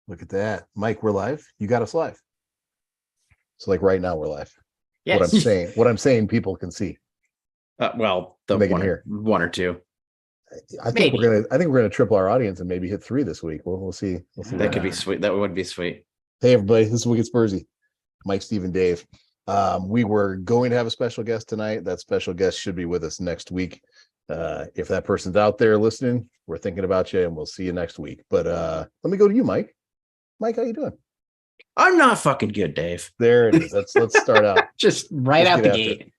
Look at that. Mike, we're live. You got us live. So like right now we're live. Yes. What I'm saying people can see. Well, the They can hear. one or two. I think Maybe. we're gonna triple our audience and maybe hit 3 this week. We'll see. We'll see. That could be sweet. That would be sweet. Hey everybody, this is Wicked Spursy. Mike, Steve, and Dave. We were going to have a special guest tonight. That special guest should be with us next week. If that person's out there listening, we're thinking about you and we'll see you next week. But let me go to you, Mike. Mike, how you doing? I'm not fucking good, Dave. There it is. Let's start out. Just right out the gate.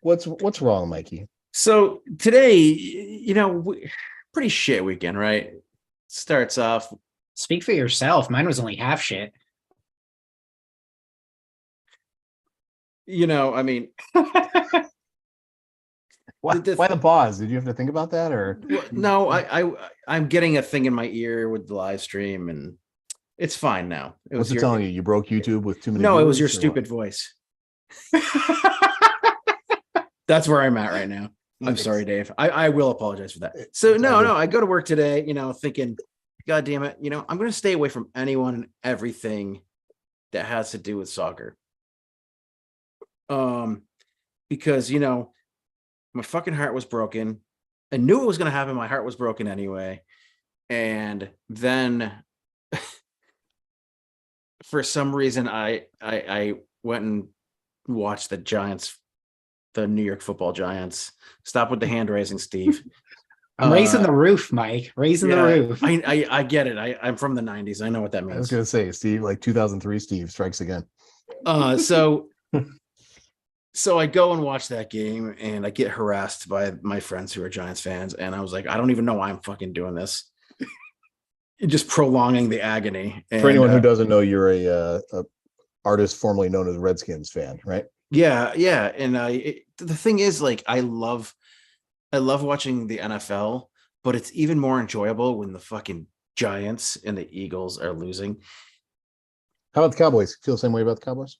What's wrong, Mikey? So today, pretty shit weekend, right? Starts off. Speak for yourself. Mine was only half shit. I mean, why the pause? Did you have to think about that, or no? I'm getting a thing in my ear with the live stream, and it's fine now. What's it telling you? You broke YouTube with too many. No, it was your stupid voice. That's where I'm at right now. I'm sorry, Dave. I will apologize for that. So no, I go to work today, thinking, God damn it, I'm going to stay away from anyone and everything that has to do with soccer. Because my fucking heart was broken. I knew it was going to happen. My heart was broken anyway. And then for some reason, I went and watched the Giants, the New York Football Giants. Stop with the hand raising, Steve. I'm raising the roof, Mike. Raising the roof. I get it. I'm from the 90s. I know what that means. I was going to say, Steve, like 2003 Steve strikes again. So I go and watch that game and I get harassed by my friends who are Giants fans. And I was like, I don't even know why I'm fucking doing this. Just prolonging the agony. And, for anyone who doesn't know, you're a artist formerly known as Redskins fan, right? Yeah. And the thing is, like, I love watching the NFL, but it's even more enjoyable when the fucking Giants and the Eagles are losing. How about the Cowboys? Feel the same way about the Cowboys?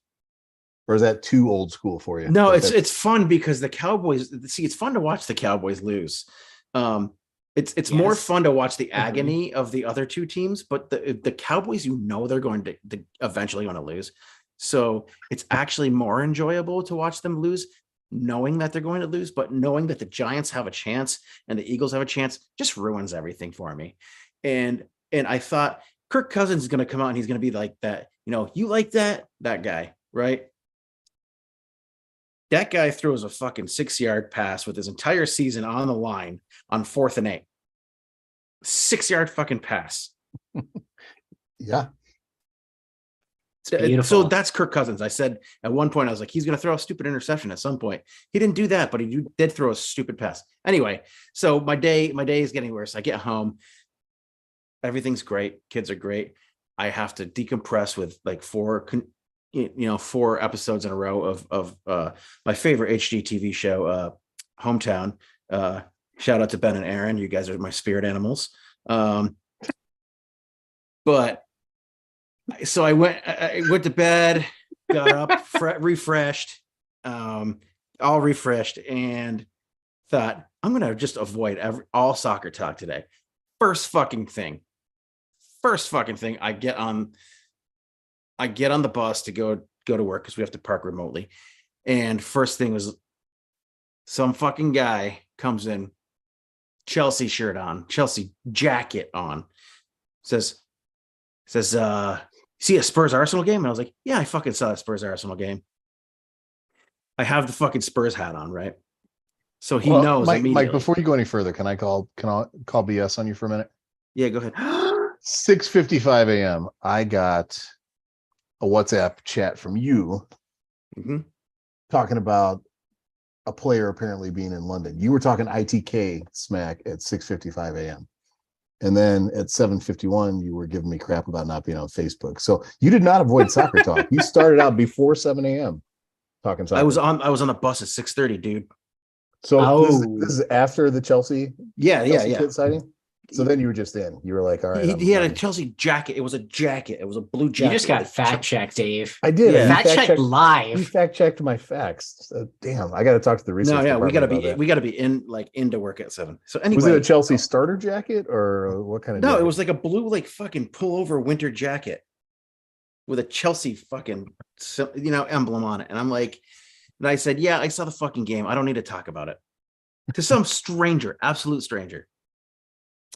Or is that too old school for you? No, it's fun because the Cowboys, it's fun to watch the Cowboys lose. It's more fun to watch the agony of the other two teams, but the Cowboys, they're going to eventually going to lose. So it's actually more enjoyable to watch them lose, knowing that they're going to lose, but knowing that the Giants have a chance and the Eagles have a chance just ruins everything for me. And I thought Kirk Cousins is going to come out and he's going to be like that, you like that guy, right? That guy throws a fucking 6-yard pass with his entire season on the line on 4th and 8. 6-yard fucking pass. Yeah. So that's Kirk Cousins. I said at one point, I was like, he's going to throw a stupid interception at some point. He didn't do that, but he did throw a stupid pass. Anyway, so my day is getting worse. I get home. Everything's great. Kids are great. I have to decompress with like 4 episodes in a row of my favorite HGTV show, Hometown. Shout out to Ben and Aaron. You guys are my spirit animals. But so I went to bed, got up, refreshed, all refreshed, and thought I'm gonna just avoid all soccer talk today. First fucking thing, I get on the bus to go to work because we have to park remotely. And first thing was some fucking guy comes in, Chelsea shirt on, Chelsea jacket on, says, see a Spurs Arsenal game? And I was like, yeah, I fucking saw a Spurs Arsenal game. I have the fucking Spurs hat on, right? So he knows immediately. Mike, before you go any further, can I call BS on you for a minute? Yeah, go ahead. 6:55 a.m. I got a WhatsApp chat from you talking about a player apparently being in London. You were talking ITK smack at 6:55 a.m. And then at 7:51, you were giving me crap about not being on Facebook. So you did not avoid soccer talk. You started out before 7 a.m. talking soccer. I was on the bus at 6:30, dude. So this is after the Chelsea. Yeah. Kid sighting. So then you were just in. You were like, all right. He had a Chelsea jacket. It was a jacket. It was a blue jacket. You just got fact checked, Dave. I did. Yeah. Fact checked You live. fact checked my facts. So, damn, I got to talk to the research. No, yeah, we department gotta be into work at 7. So anyway, was it a Chelsea starter jacket or what kind of? No, jacket? it was like a blue, like fucking pullover winter jacket with a Chelsea fucking emblem on it. And I'm like, and I said, yeah, I saw the fucking game. I don't need to talk about it to some stranger, absolute stranger.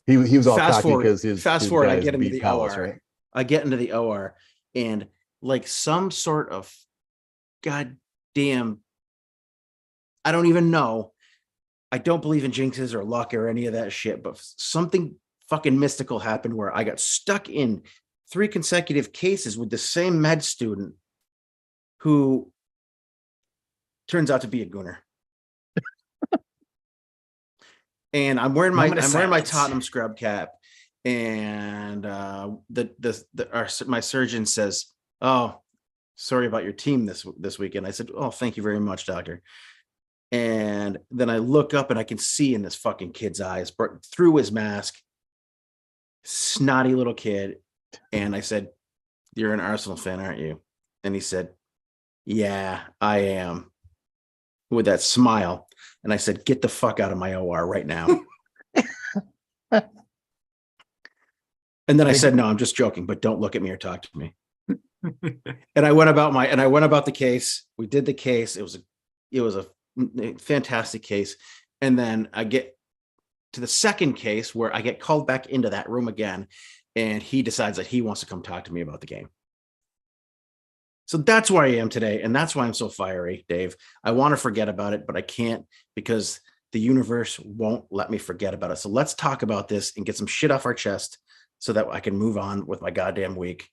He was all Fast cocky because his fast forward. I guys get into beat the Palace, OR. right? I get into the OR, and like some sort of goddamn, I don't even know. I don't believe in jinxes or luck or any of that shit, but something fucking mystical happened where I got stuck in 3 consecutive cases with the same med student who turns out to be a gooner. And I'm wearing my Tottenham scrub cap, and my surgeon says, "Oh, sorry about your team this weekend." I said, "Oh, thank you very much, doctor." And then I look up and I can see in this fucking kid's eyes through his mask, snotty little kid. And I said, "You're an Arsenal fan, aren't you?" And he said, "Yeah, I am," with that smile. And I said, "Get the fuck out of my OR right now." And then I said, "No, I'm just joking, but don't look at me or talk to me." And I went about the case. We did the case. It was a fantastic case. And then I get to the second case where I get called back into that room again, and he decides that he wants to come talk to me about the game. So that's where I am today, and that's why I'm so fiery, Dave. I want to forget about it, but I can't because the universe won't let me forget about it. So let's talk about this and get some shit off our chest so that I can move on with my goddamn week.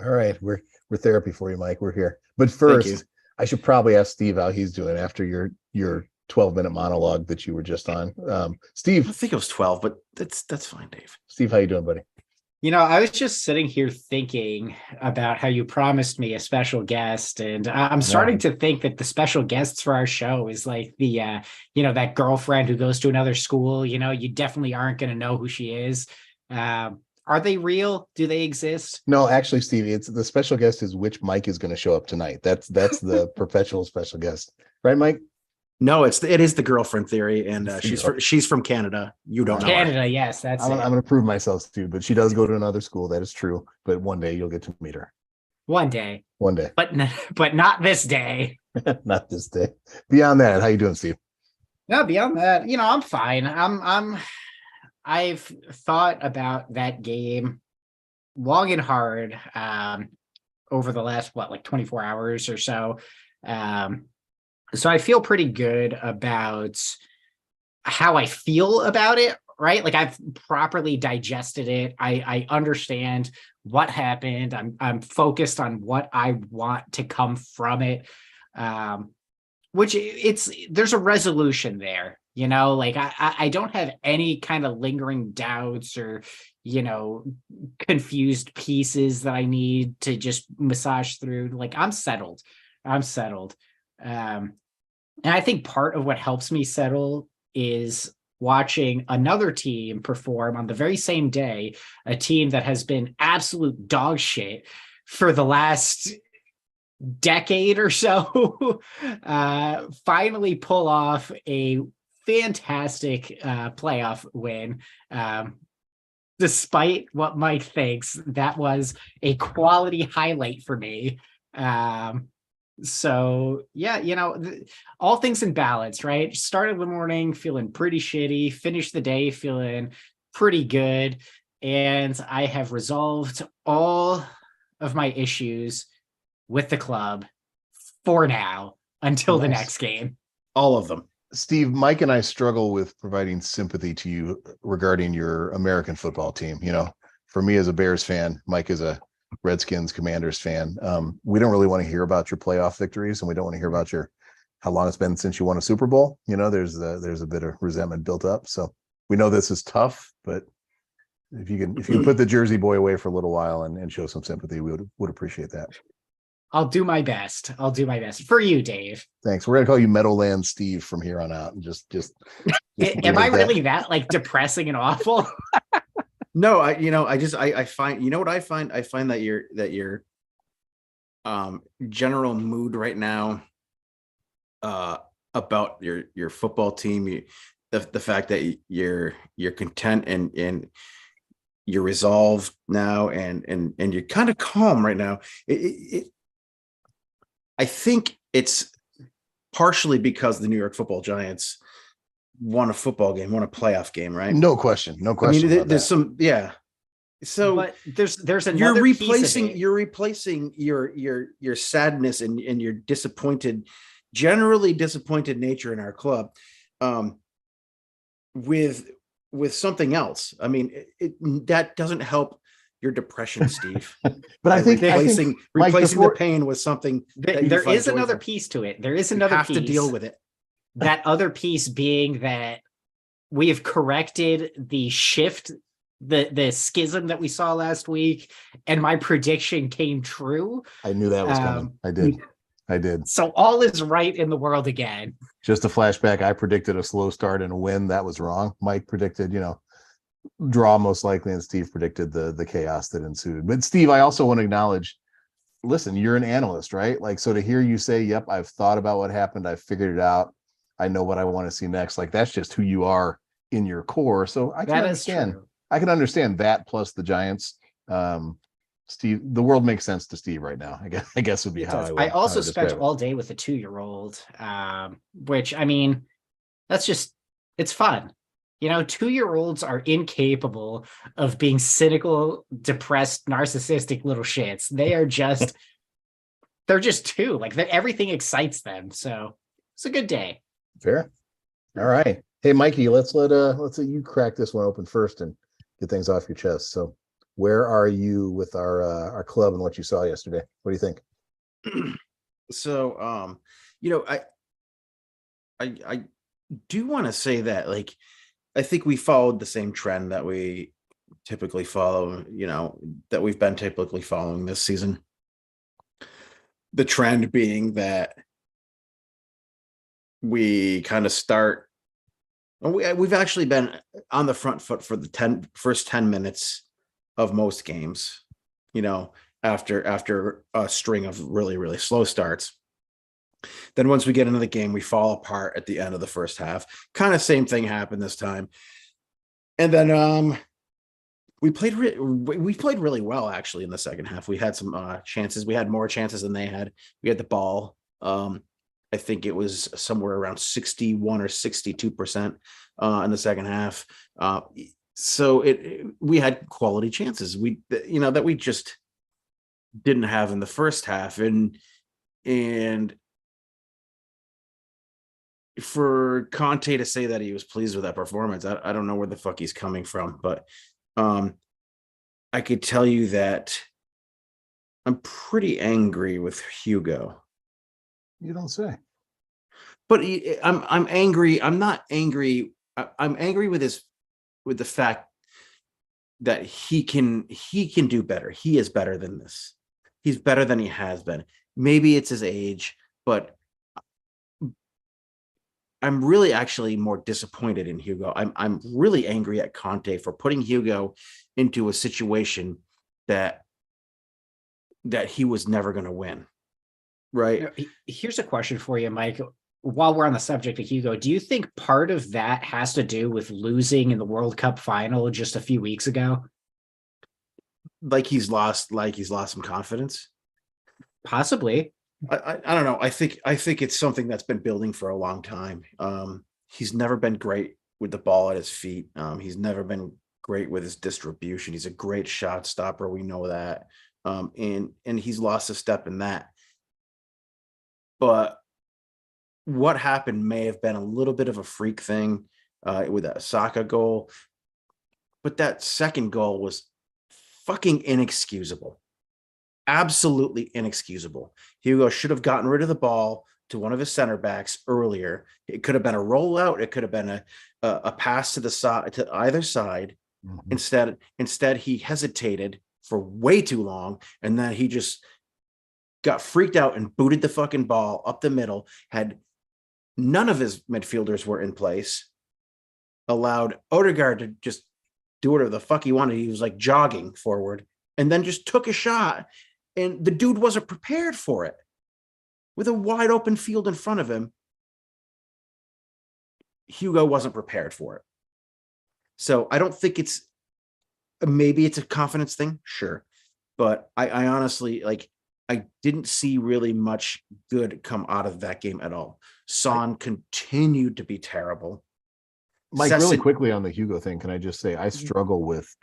All right, we're therapy for you, Mike. We're here. But first, I should probably ask Steve how he's doing after your 12-minute monologue that you were just on. Steve, I think it was 12, but that's fine, Dave. Steve, how you doing, buddy? I was just sitting here thinking about how you promised me a special guest, and I'm starting to think that the special guests for our show is like the, that girlfriend who goes to another school. You definitely aren't going to know who she is. Are they real? Do they exist? No, actually, Steve, it's the special guest is which Mike is going to show up tonight. That's the perpetual special guest, right, Mike? No, it is the girlfriend theory, and she's from Canada. You don't know Canada, her. yes, that's I'm going to prove myself, Steve, but she does go to another school. That is true. But one day you'll get to meet her. One day, but not this day. Not this day. Beyond that, how you doing, Steve? No, beyond that, I'm fine. I've thought about that game long and hard over the last 24 hours or so. So I feel pretty good about how I feel about it, right? Like I've properly digested it. I understand what happened. I'm focused on what I want to come from it. Which there's a resolution there, like I don't have any kind of lingering doubts or, confused pieces that I need to just massage through. Like I'm settled. And I think part of what helps me settle is watching another team perform on the very same day, a team that has been absolute dog shit for the last decade or so, finally pull off a fantastic playoff win. Despite what Mike thinks, that was a quality highlight for me. So yeah, all things in balance, right? Started the morning feeling pretty shitty, finished the day feeling pretty good. And I have resolved all of my issues with the club for now until the next game. All of them. Steve, Mike and I struggle with providing sympathy to you regarding your American football team. For me as a Bears fan, Mike is a Redskins Commanders fan. We don't really want to hear about your playoff victories, and we don't want to hear about how long it's been since you won a Super Bowl. There's a bit of resentment built up. So we know this is tough, but if you can put the Jersey boy away for a little while and show some sympathy, we would appreciate that. I'll do my best. For you, Dave. Thanks. We're gonna call you Meadowland Steve from here on out, and just Am I really that depressing and awful? No, I find, you know what I find? I find that your general mood right now about your football team, the fact that you're content and you're resolved now and you're kind of calm right now. I think it's partially because the New York Football Giants won a football game, won a playoff game, right? No question. No I question. mean, there's some, yeah. So but there's another you're replacing your sadness and your generally disappointed nature in our club, with something else. I mean, that doesn't help your depression, Steve. But I think replacing Mike, the pain with something there is another piece to it. There is another piece to deal with it. That other piece being that we have corrected the shift, the schism that we saw last week, and my prediction came true. I knew that was coming. I did. So all is right in the world again. Just a flashback. I predicted a slow start and a win. That was wrong. Mike predicted, draw most likely, and Steve predicted the chaos that ensued. But Steve, I also want to acknowledge, listen, you're an analyst, right? Like, so to hear you say, yep, I've thought about what happened, I've figured it out, I know what I want to see next. Like, that's just who you are in your core. So I can understand. I can understand that, plus the Giants. Steve, the world makes sense to Steve right now. I guess would be how I also spent all day with a 2-year-old, which, I mean, it's fun. 2-year-olds are incapable of being cynical, depressed, narcissistic little shits. They're just two. Like, everything excites them. So it's a good day. Fair. All right. Hey, Mikey, let's let you crack this one open first and get things off your chest. So, where are you with our club and what you saw yesterday? What do you think? So, I do want to say that, like, I think we followed the same trend that we typically follow, that we've been typically following this season. The trend being that we kind of start, we've actually been on the front foot for the first 10 minutes of most games, after a string of really, really slow starts. Then once we get into the game, we fall apart at the end of the first half. Kind of same thing happened this time. And then we played really well, actually, in the second half. We had some chances. We had more chances than they had. We had the ball. I think it was somewhere around 61 or 62% in the second half. So we had quality chances that we just didn't have in the first half. And for Conte to say that he was pleased with that performance, I don't know where the fuck he's coming from, but I could tell you that I'm pretty angry with Hugo. You don't say. But I'm angry. I'm not angry. I'm angry with the fact that he can do better. He is better than this. He's better than he has been. Maybe it's his age, but I'm really actually more disappointed in Hugo. I'm really angry at Conte for putting Hugo into a situation that he was never going to win. Right. Here's a question for you, Mike. While we're on the subject of Hugo, do you think part of that has to do with losing in the World Cup final just a few weeks ago? Like he's lost some confidence? Possibly. I don't know. I think it's something that's been building for a long time. He's never been great with the ball at his feet. He's never been great with his distribution. He's a great shot stopper. We know that. And he's lost a step in that. But what happened may have been a little bit of a freak thing with that Saka goal. But that second goal was fucking inexcusable. Absolutely inexcusable. Hugo should have gotten rid of the ball to one of his center backs earlier. It could have been a rollout. It could have been a pass to the side, to either side. Mm-hmm. Instead, he hesitated for way too long, and then he just got freaked out and booted the fucking ball up the middle. Had none of his midfielders were in place. Allowed Odegaard to just do whatever the fuck he wanted. He was like jogging forward and then just took a shot. And the dude wasn't prepared for it. With a wide open field in front of him, Hugo wasn't prepared for it. So I don't think maybe it's a confidence thing. Sure. But I honestly, like, I didn't see really much good come out of that game at all. Son continued to be terrible. Mike, really quickly on the Hugo thing, can I just say I struggle with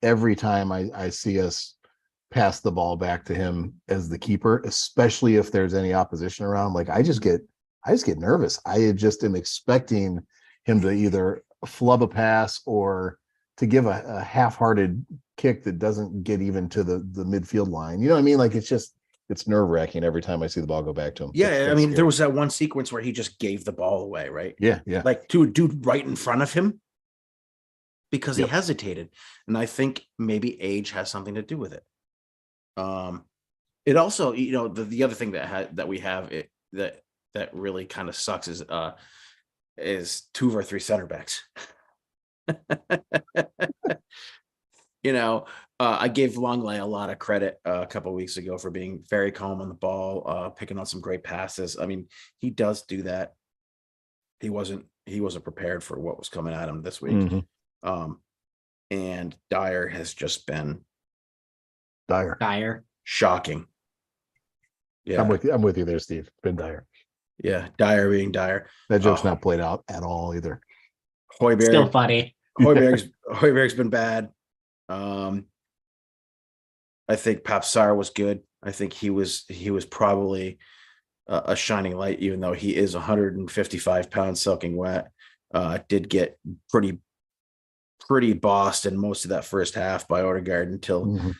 every time I see us pass the ball back to him as the keeper, especially if there's any opposition around. Like I just get nervous. I just am expecting him to either flub a pass or to give a half-hearted kick that doesn't get even to the midfield line. You know what I mean? Like it's nerve-wracking every time I see the ball go back to him. Yeah, that's I mean, scary. there was that one sequence where he just gave the ball away, right? Yeah. Like to a dude right in front of him because he hesitated. And I think maybe age has something to do with it. It also, you know, the other thing that we have that really kind of sucks is 2 of our 3 center backs. You know, I gave Longley a lot of credit a couple of weeks ago for being very calm on the ball, picking on some great passes. I mean, he does do that. He wasn't prepared for what was coming at him this week. Mm-hmm. And Dyer has just been Dyer. shocking. Yeah, I'm with you there, Steve. It's been Dyer. Yeah, Dyer being Dyer. That joke's not played out at all either. Højbjerg, Still funny. Højbjerg's been bad. I think Papsar was good. I think he was probably a shining light, even though he is 155 pounds soaking wet. Did get pretty bossed in most of that first half by Odegaard until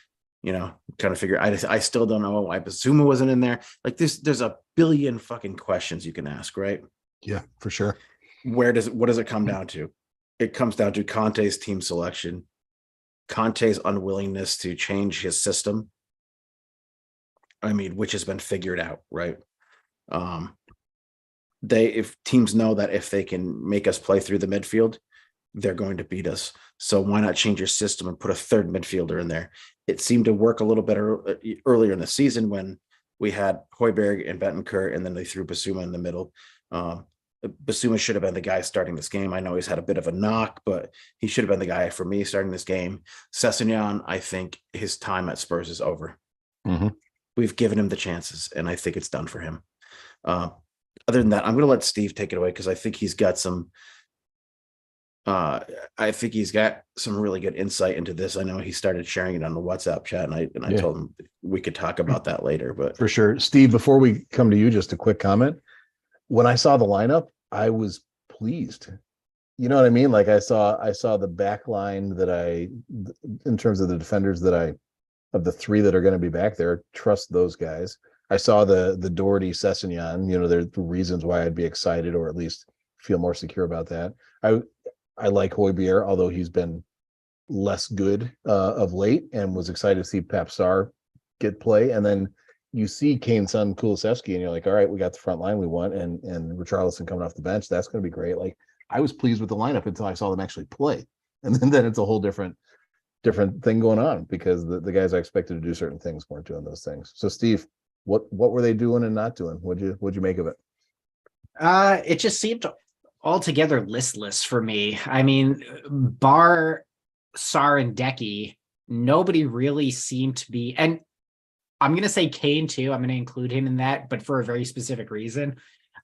you know, kind of figure. I still don't know why Basuma wasn't in there. Like there's a billion fucking questions you can ask, right? Yeah, for sure. What does it come down to? It comes down to Conte's team selection, Conte's unwillingness to change his system. I mean, which has been figured out, right? If teams know that if they can make us play through the midfield, they're going to beat us. So why not change your system and put a third midfielder in there? It seemed to work a little better earlier in the season when we had Højbjerg and Bentancur, and then they threw Basuma in the middle. Basuma should have been the guy starting this game. I know he's had a bit of a knock, but he should have been the guy for me starting this game. Sessegnon, I think his time at Spurs is over. We've given him the chances, and I think it's done for him. Other than that, I'm going to let Steve take it away because I think he's got some really good insight into this. I know he started sharing it on the WhatsApp chat, and I told him we could talk about that later. But for sure, Steve, before we come to you, just a quick comment. When I saw the lineup, I was pleased. You know what I mean? Like I saw the back line in terms of the defenders of the 3 that are going to be back there, trust those guys. I saw the Doherty Sessegnon, you know, there are reasons why I'd be excited or at least feel more secure about that. I like Højbjerg, although he's been less good of late, and was excited to see Papsar get play. And then you see Kane's son Kulusevski, and you're like, all right, we got the front line we want, and Richarlison coming off the bench. That's going to be great. Like I was pleased with the lineup until I saw them actually play, and then it's a whole different thing going on because the guys I expected to do certain things weren't doing those things. So Steve, what were they doing and not doing? What'd you make of it? It just seemed altogether listless for me. I mean, bar Sar and Decky, nobody really seemed to be, and I'm going to say Kane too. I'm going to include him in that, but for a very specific reason.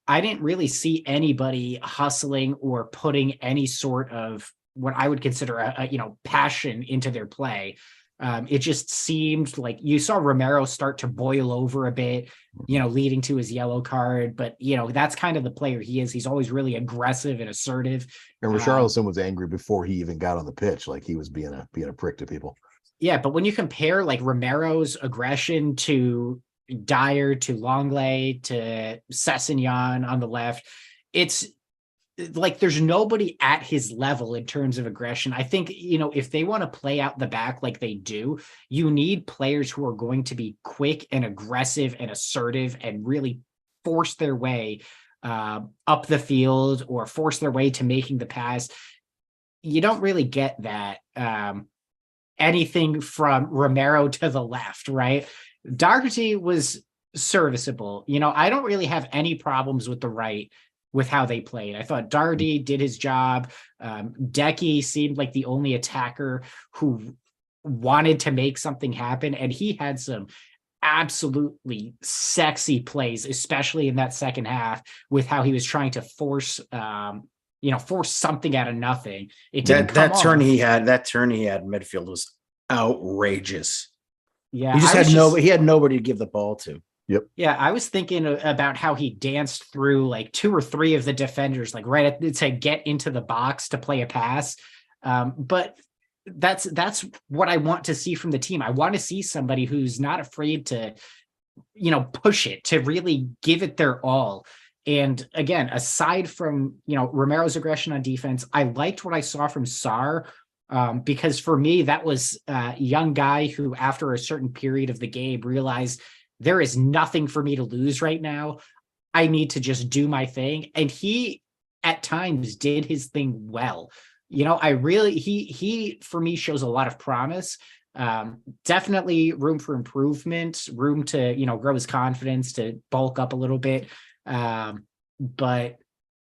I didn't really see anybody hustling or putting any sort of what I would consider a passion into their play. It just seemed like you saw Romero start to boil over a bit, leading to his yellow card. But, that's kind of the player he is. He's always really aggressive and assertive. And Richarlison was angry before he even got on the pitch. Like he was being a prick to people. Yeah. But when you compare like Romero's aggression to Dyer, to Longley, to Sessegnon on the left, it's like there's nobody at his level in terms of aggression. I think, if they want to play out the back like they do, you need players who are going to be quick and aggressive and assertive and really force their way up the field or force their way to making the pass. you don't really get that anything from Romero to the left, right? Doherty was serviceable. I don't really have any problems with the right with how they played. I thought Doherty did his job. Decky seemed like the only attacker who wanted to make something happen, and he had some absolutely sexy plays, especially in that second half, with how he was trying to force something out of nothing. It didn't that come turn off. he had in midfield was outrageous. Yeah, He he had nobody to give the ball to. Yep. Yeah, I was thinking about how he danced through like 2 or 3 of the defenders, like right to get into the box to play a pass. But that's what I want to see from the team. I want to see somebody who's not afraid to, push it, to really give it their all. And again, aside from, Romero's aggression on defense, I liked what I saw from Sarr, because for me, that was a young guy who, after a certain period of the game, realized there is nothing for me to lose right now. I need to just do my thing. And he, at times, did his thing well. He for me shows a lot of promise. Definitely room for improvement, room to, grow his confidence, to bulk up a little bit. But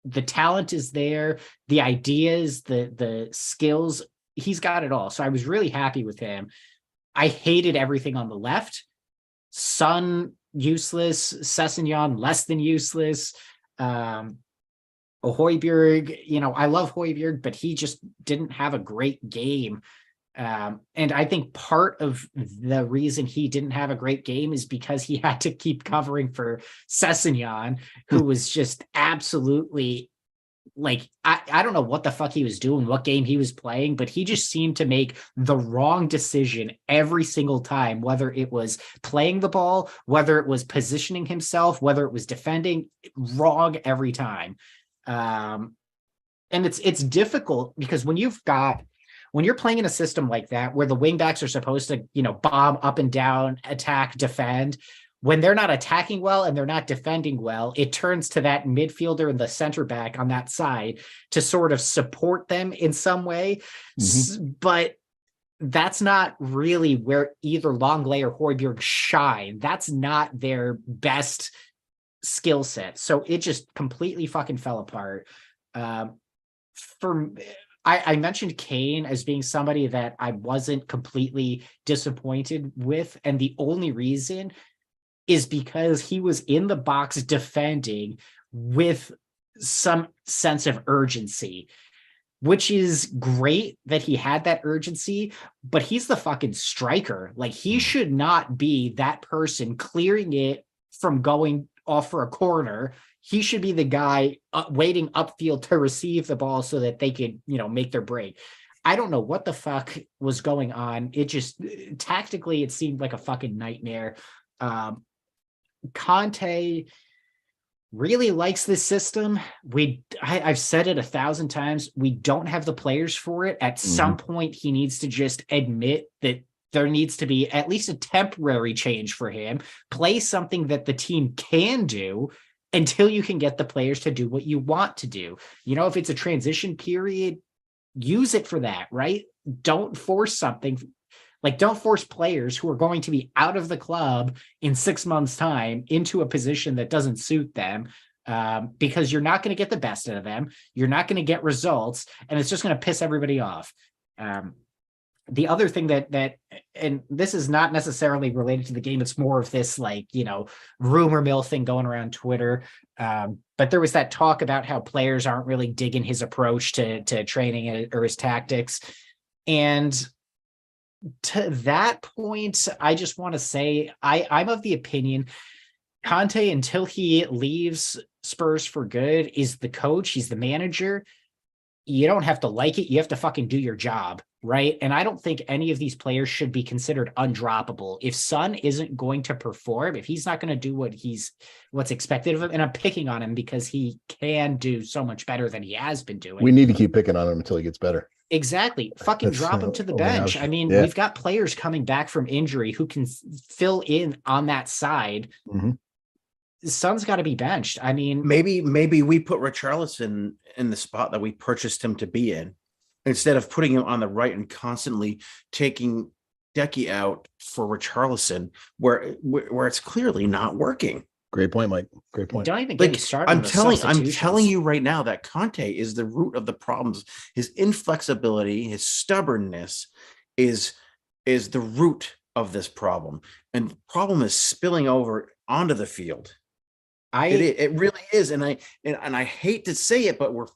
the talent is there, the ideas, the skills, he's got it all. So I was really happy with him. I hated everything on the left. Son, useless. Sessegnon, less than useless. Højbjerg, I love Højbjerg, but he just didn't have a great game. And I think part of the reason he didn't have a great game is because he had to keep covering for Sessegnon, who was just absolutely like, I don't know what the fuck he was doing, what game he was playing, but he just seemed to make the wrong decision every single time, whether it was playing the ball, whether it was positioning himself, whether it was defending, wrong every time. And it's difficult because when you're playing in a system like that, where the wingbacks are supposed to, bomb up and down, attack, defend, when they're not attacking well and they're not defending well, it turns to that midfielder and the center back on that side to sort of support them in some way. Mm-hmm. But that's not really where either Longley or Højbjerg shine. That's not their best skill set. So it just completely fucking fell apart. I mentioned Kane as being somebody that I wasn't completely disappointed with. And the only reason is because he was in the box defending with some sense of urgency, which is great that he had that urgency, but he's the fucking striker. Like, he should not be that person clearing it from going off for a corner. He should be the guy waiting upfield to receive the ball so that they could, make their break. I don't know what the fuck was going on. It just, tactically, it seemed like a fucking nightmare. Conte really likes this system. I've said it 1,000 times. We don't have the players for it. At some point, he needs to just admit that there needs to be at least a temporary change for him. Play something that the team can do until you can get the players to do what you want to do. If it's a transition period, use it for that, right? Don't force something. Like, don't force players who are going to be out of the club in 6 months' time into a position that doesn't suit them, because you're not going to get the best out of them. You're not going to get results, and it's just going to piss everybody off. The other thing that, and this is not necessarily related to the game, it's more of this, rumor mill thing going around Twitter. But there was that talk about how players aren't really digging his approach to training or his tactics. And to that point, I just want to say I'm of the opinion Conte, until he leaves Spurs for good, is the coach. He's the manager. You don't have to like it. You have to fucking do your job, right? And I don't think any of these players should be considered undroppable. If Son isn't going to perform, if he's not going to do what's expected of him, and I'm picking on him because he can do so much better than he has been doing. We need to keep picking on him until he gets better. Exactly. Fucking drop him to the bench. I mean, we've got players coming back from injury who can fill in on that side. Mm-hmm. Son's got to be benched. I mean, maybe we put Richarlison in the spot that we purchased him to be in. instead of putting him on the right and constantly taking Decky out for Richarlison, where it's clearly not working. Great point, Mike. Great point. Don't even get me started. I'm on the telling substitutions. you right now that Conte is the root of the problems. His inflexibility, his stubbornness is the root of this problem. And the problem is spilling over onto the field. It really is. And I hate to say it, but we're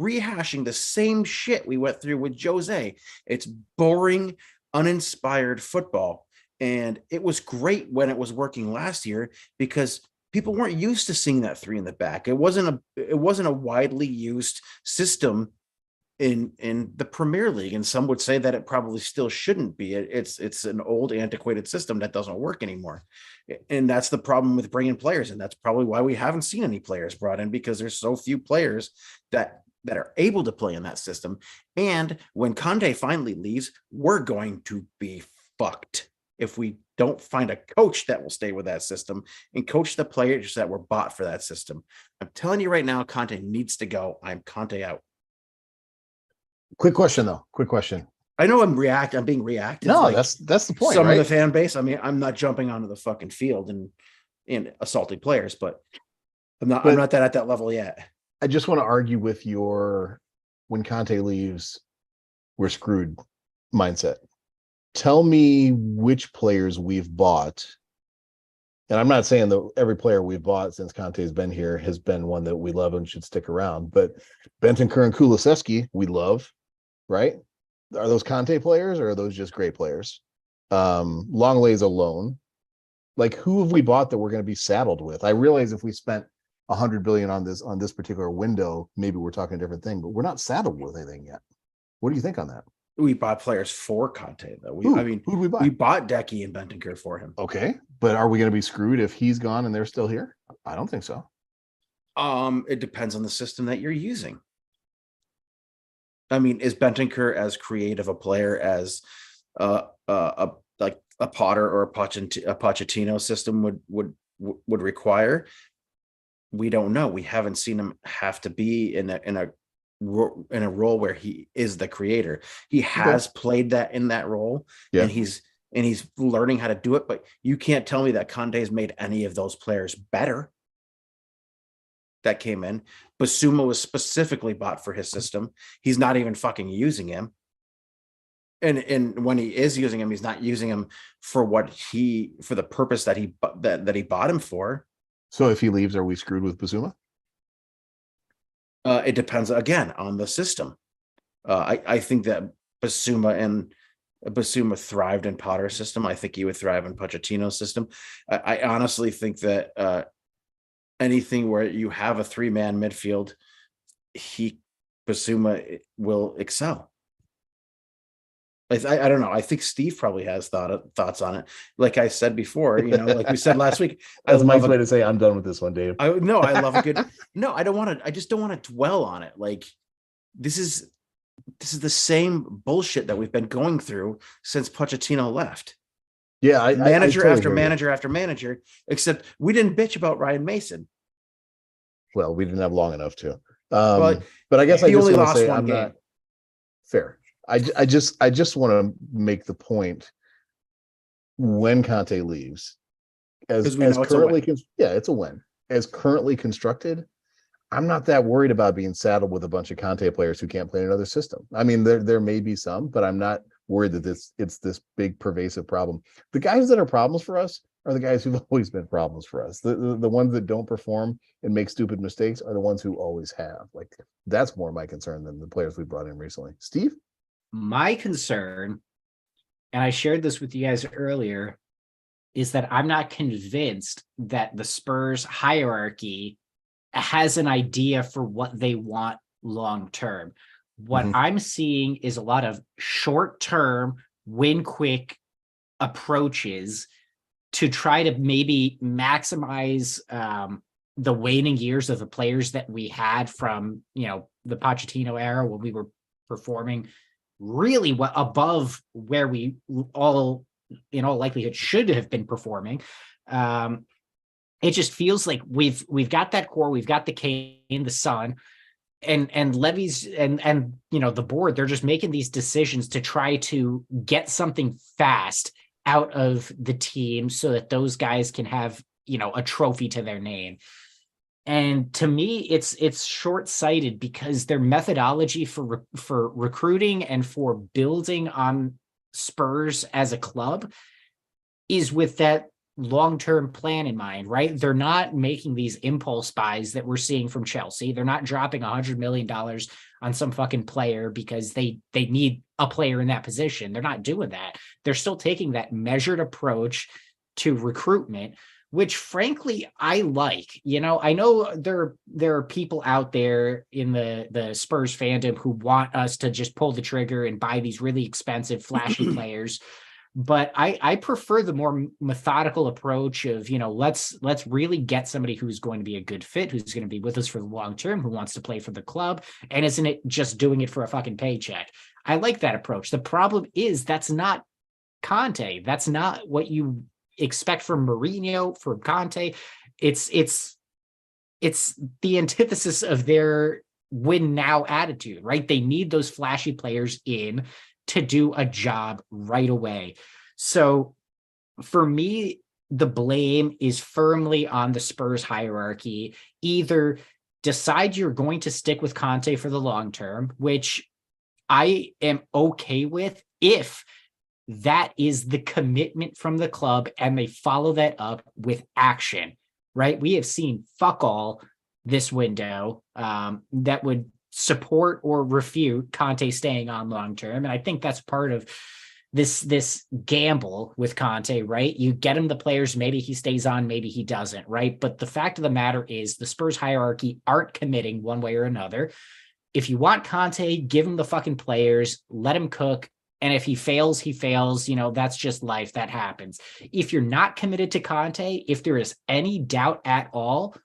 rehashing the same shit we went through with Jose. It's boring, uninspired football. And it was great when it was working last year because people weren't used to seeing that three in the back. It wasn't a widely used system in the Premier League, and some would say that it probably still shouldn't be. It's an old, antiquated system that doesn't work anymore, and that's the problem with bringing players, and that's probably why we haven't seen any players brought in, because there's so few players that are able to play in that system. And when Conte finally leaves, we're going to be fucked if we don't find a coach that will stay with that system and coach the players that were bought for that system. I'm telling you right now, Conte needs to go. I'm Conte out. Quick question, though. Quick question. I know I'm being reactive. No, that's the point. Some right? of the fan base. I mean, I'm not jumping onto the fucking field and assaulting players, but I'm not that at that level yet. I just want to argue with your when Conte leaves, we're screwed mindset. Tell me which players we've bought. And I'm not saying that every player we've bought since Conte's been here has been one that we love and should stick around. But Bentancur and Kulusevski, we love, right? Are those Conte players or are those just great players? Longlay's alone. Like, who have we bought that we're going to be saddled with? I realize if we spent $100 billion on this particular window, maybe we're talking a different thing, but we're not saddled with anything yet. What do you think on that? We bought players for Conte, though. Who did we buy? We bought Decky and Bentancur for him. Okay, but are we going to be screwed if he's gone and they're still here? I don't think so. It depends on the system that you're using. I mean, is Bentancur as creative a player as like a Potter or a Pochettino system would require? We don't know. We haven't seen him have to be in a role where he is the creator. He has played that in that role, and he's learning how to do it. But you can't tell me that Conte's made any of those players better that came in. Basuma was specifically bought for his system. He's not even fucking using him. And when he is using him, he's not using him for the purpose that he bought him for. So if he leaves, are we screwed with Basuma? It depends again on the system. I think that Basuma thrived in Potter's system. I think he would thrive in Pochettino's system. I honestly think that anything where you have a 3-man midfield, Basuma will excel. I don't know. I think Steve probably has thoughts on it. Like I said before, like we said last week. That's Mike's way to say I'm done with this one, Dave. I love a good. No, I don't want to. I just don't want to dwell on it. Like this is the same bullshit that we've been going through since Pochettino left. Yeah, manager after manager after manager. Except we didn't bitch about Ryan Mason. Well, we didn't have long enough to. But I guess he only lost one game. Not fair. I just want to make the point when Conte leaves, as currently, it's a win. As currently constructed, I'm not that worried about being saddled with a bunch of Conte players who can't play in another system. I mean, there may be some, but I'm not worried that it's this big pervasive problem. The guys that are problems for us are the guys who've always been problems for us. The ones that don't perform and make stupid mistakes are the ones who always have. Like, that's more my concern than the players we brought in recently. Steve? My concern, and I shared this with you guys earlier, is that I'm not convinced that the Spurs hierarchy has an idea for what they want long term. What I'm seeing is a lot of short-term, win quick approaches to try to maybe maximize the waning years of the players that we had from, the Pochettino era when we were performing really above where we all, in all likelihood, should have been performing. It just feels like we've got that core, we've got the Kane, the Son, and Levy's and the board, they're just making these decisions to try to get something fast out of the team so that those guys can have a trophy to their name. And to me, it's short-sighted because their methodology for recruiting and for building on Spurs as a club is with that long-term plan in mind, right? They're not making these impulse buys that we're seeing from Chelsea. They're not dropping $100 million on some fucking player because they need a player in that position. They're not doing that. They're still taking that measured approach to recruitment, which frankly I like. I know there are people out there in the Spurs fandom who want us to just pull the trigger and buy these really expensive, flashy players. But I prefer the more methodical approach of, let's really get somebody who's going to be a good fit, who's going to be with us for the long term, who wants to play for the club, and isn't it just doing it for a fucking paycheck. I like that approach. The problem is that's not Conte. That's not what you expect from Mourinho, from Conte. It's the antithesis of their win now attitude, right? They need those flashy players in to do a job right away. So for me, the blame is firmly on the Spurs hierarchy. Either decide you're going to stick with Conte for the long term, which I am okay with if that is the commitment from the club and they follow that up with action, right? We have seen fuck all this window that would support or refute Conte staying on long term. And I think that's part of this gamble with Conte, right? You get him the players, maybe he stays on, maybe he doesn't, right? But the fact of the matter is the Spurs hierarchy aren't committing one way or another. If you want Conte, give him the fucking players, let him cook. And if he fails, he fails. That's just life. That happens. If you're not committed to Conte, if there is any doubt at all,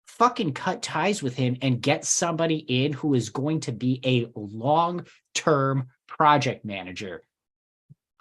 fucking cut ties with him and get somebody in who is going to be a long-term project manager.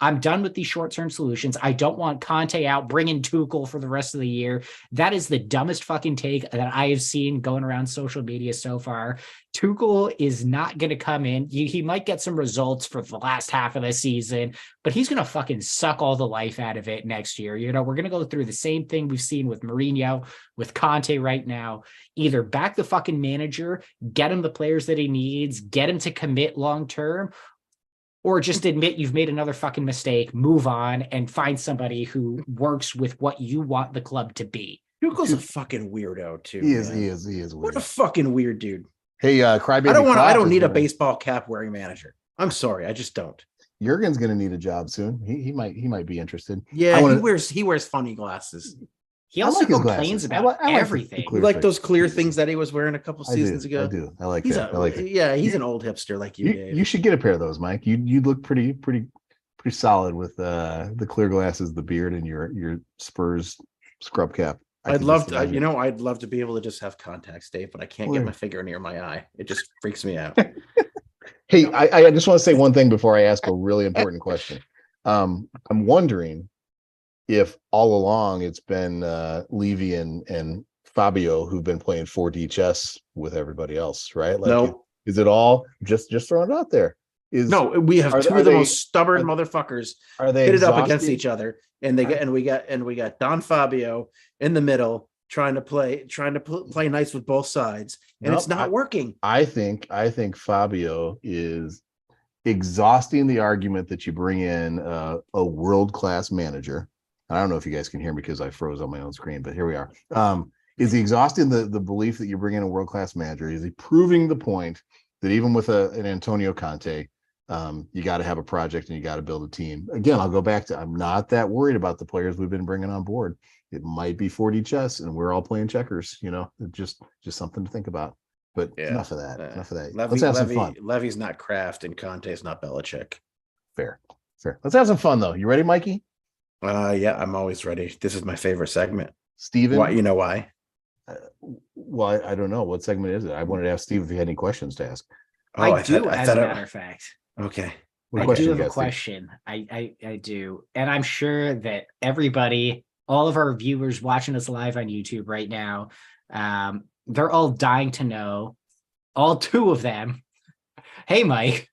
I'm done with these short-term solutions. I don't want Conte out, bring in Tuchel for the rest of the year. That is the dumbest fucking take that I have seen going around social media so far. Tuchel is not going to come in. He might get some results for the last half of the season, but he's going to fucking suck all the life out of it next year. We're going to go through the same thing we've seen with Mourinho, with Conte right now. Either back the fucking manager, get him the players that he needs, get him to commit long-term, or just admit you've made another fucking mistake, move on, and find somebody who works with what you want the club to be. Tuchel's a fucking weirdo too. He is weird. What a fucking weird dude. Hey, Crybaby. I don't need a baseball cap wearing manager. I'm sorry, I just don't. Jurgen's gonna need a job soon. He might be interested. Yeah, he wears funny glasses. He also complains about everything. Like those clear things that he was wearing a clear seasons ago. I do. I like that. I like it. Yeah, he's an old hipster like you, Dave. You should get a pair of those, Mike. You look pretty solid with the clear glasses, the beard, and your Spurs scrub cap. I'd love to be able to just have contacts, Dave, but I can't get my finger near my eye. It just freaks me out. Hey, I just want to say one thing before I ask a really important question. I'm wondering if all along it's been Levy and Fabio who've been playing 4D chess with everybody else, right? Like, no. Is it all just throwing it out there? No, we have two of the most stubborn motherfuckers pitted up against each other, and we got Don Fabio in the middle trying to play nice with both sides, and it's not working. I think Fabio is exhausting the argument that you bring in a world-class manager. I don't know if you guys can hear me because I froze on my own screen, but here we are. Is he exhausting the belief that you bring in a world-class manager? Is he proving the point that even with an Antonio Conte, you got to have a project and you got to build a team? Again, I'll go back to, I'm not that worried about the players we've been bringing on board. It might be 4D chess and we're all playing checkers, just something to think about. But enough of that. Let's have some fun. Levy's not Kraft and Conte's not Belichick. Fair. Let's have some fun though. You ready, Mikey? Yeah, I'm always ready. This is my favorite segment. Steven? Why? You know why? Well, I don't know. What segment is it? I wanted to ask Steve if he had any questions to ask. I do, as a matter of fact. Okay. I do have a question. I do. And I'm sure that everybody, all of our viewers watching us live on YouTube right now, they're all dying to know all two of them. Hey, Mike.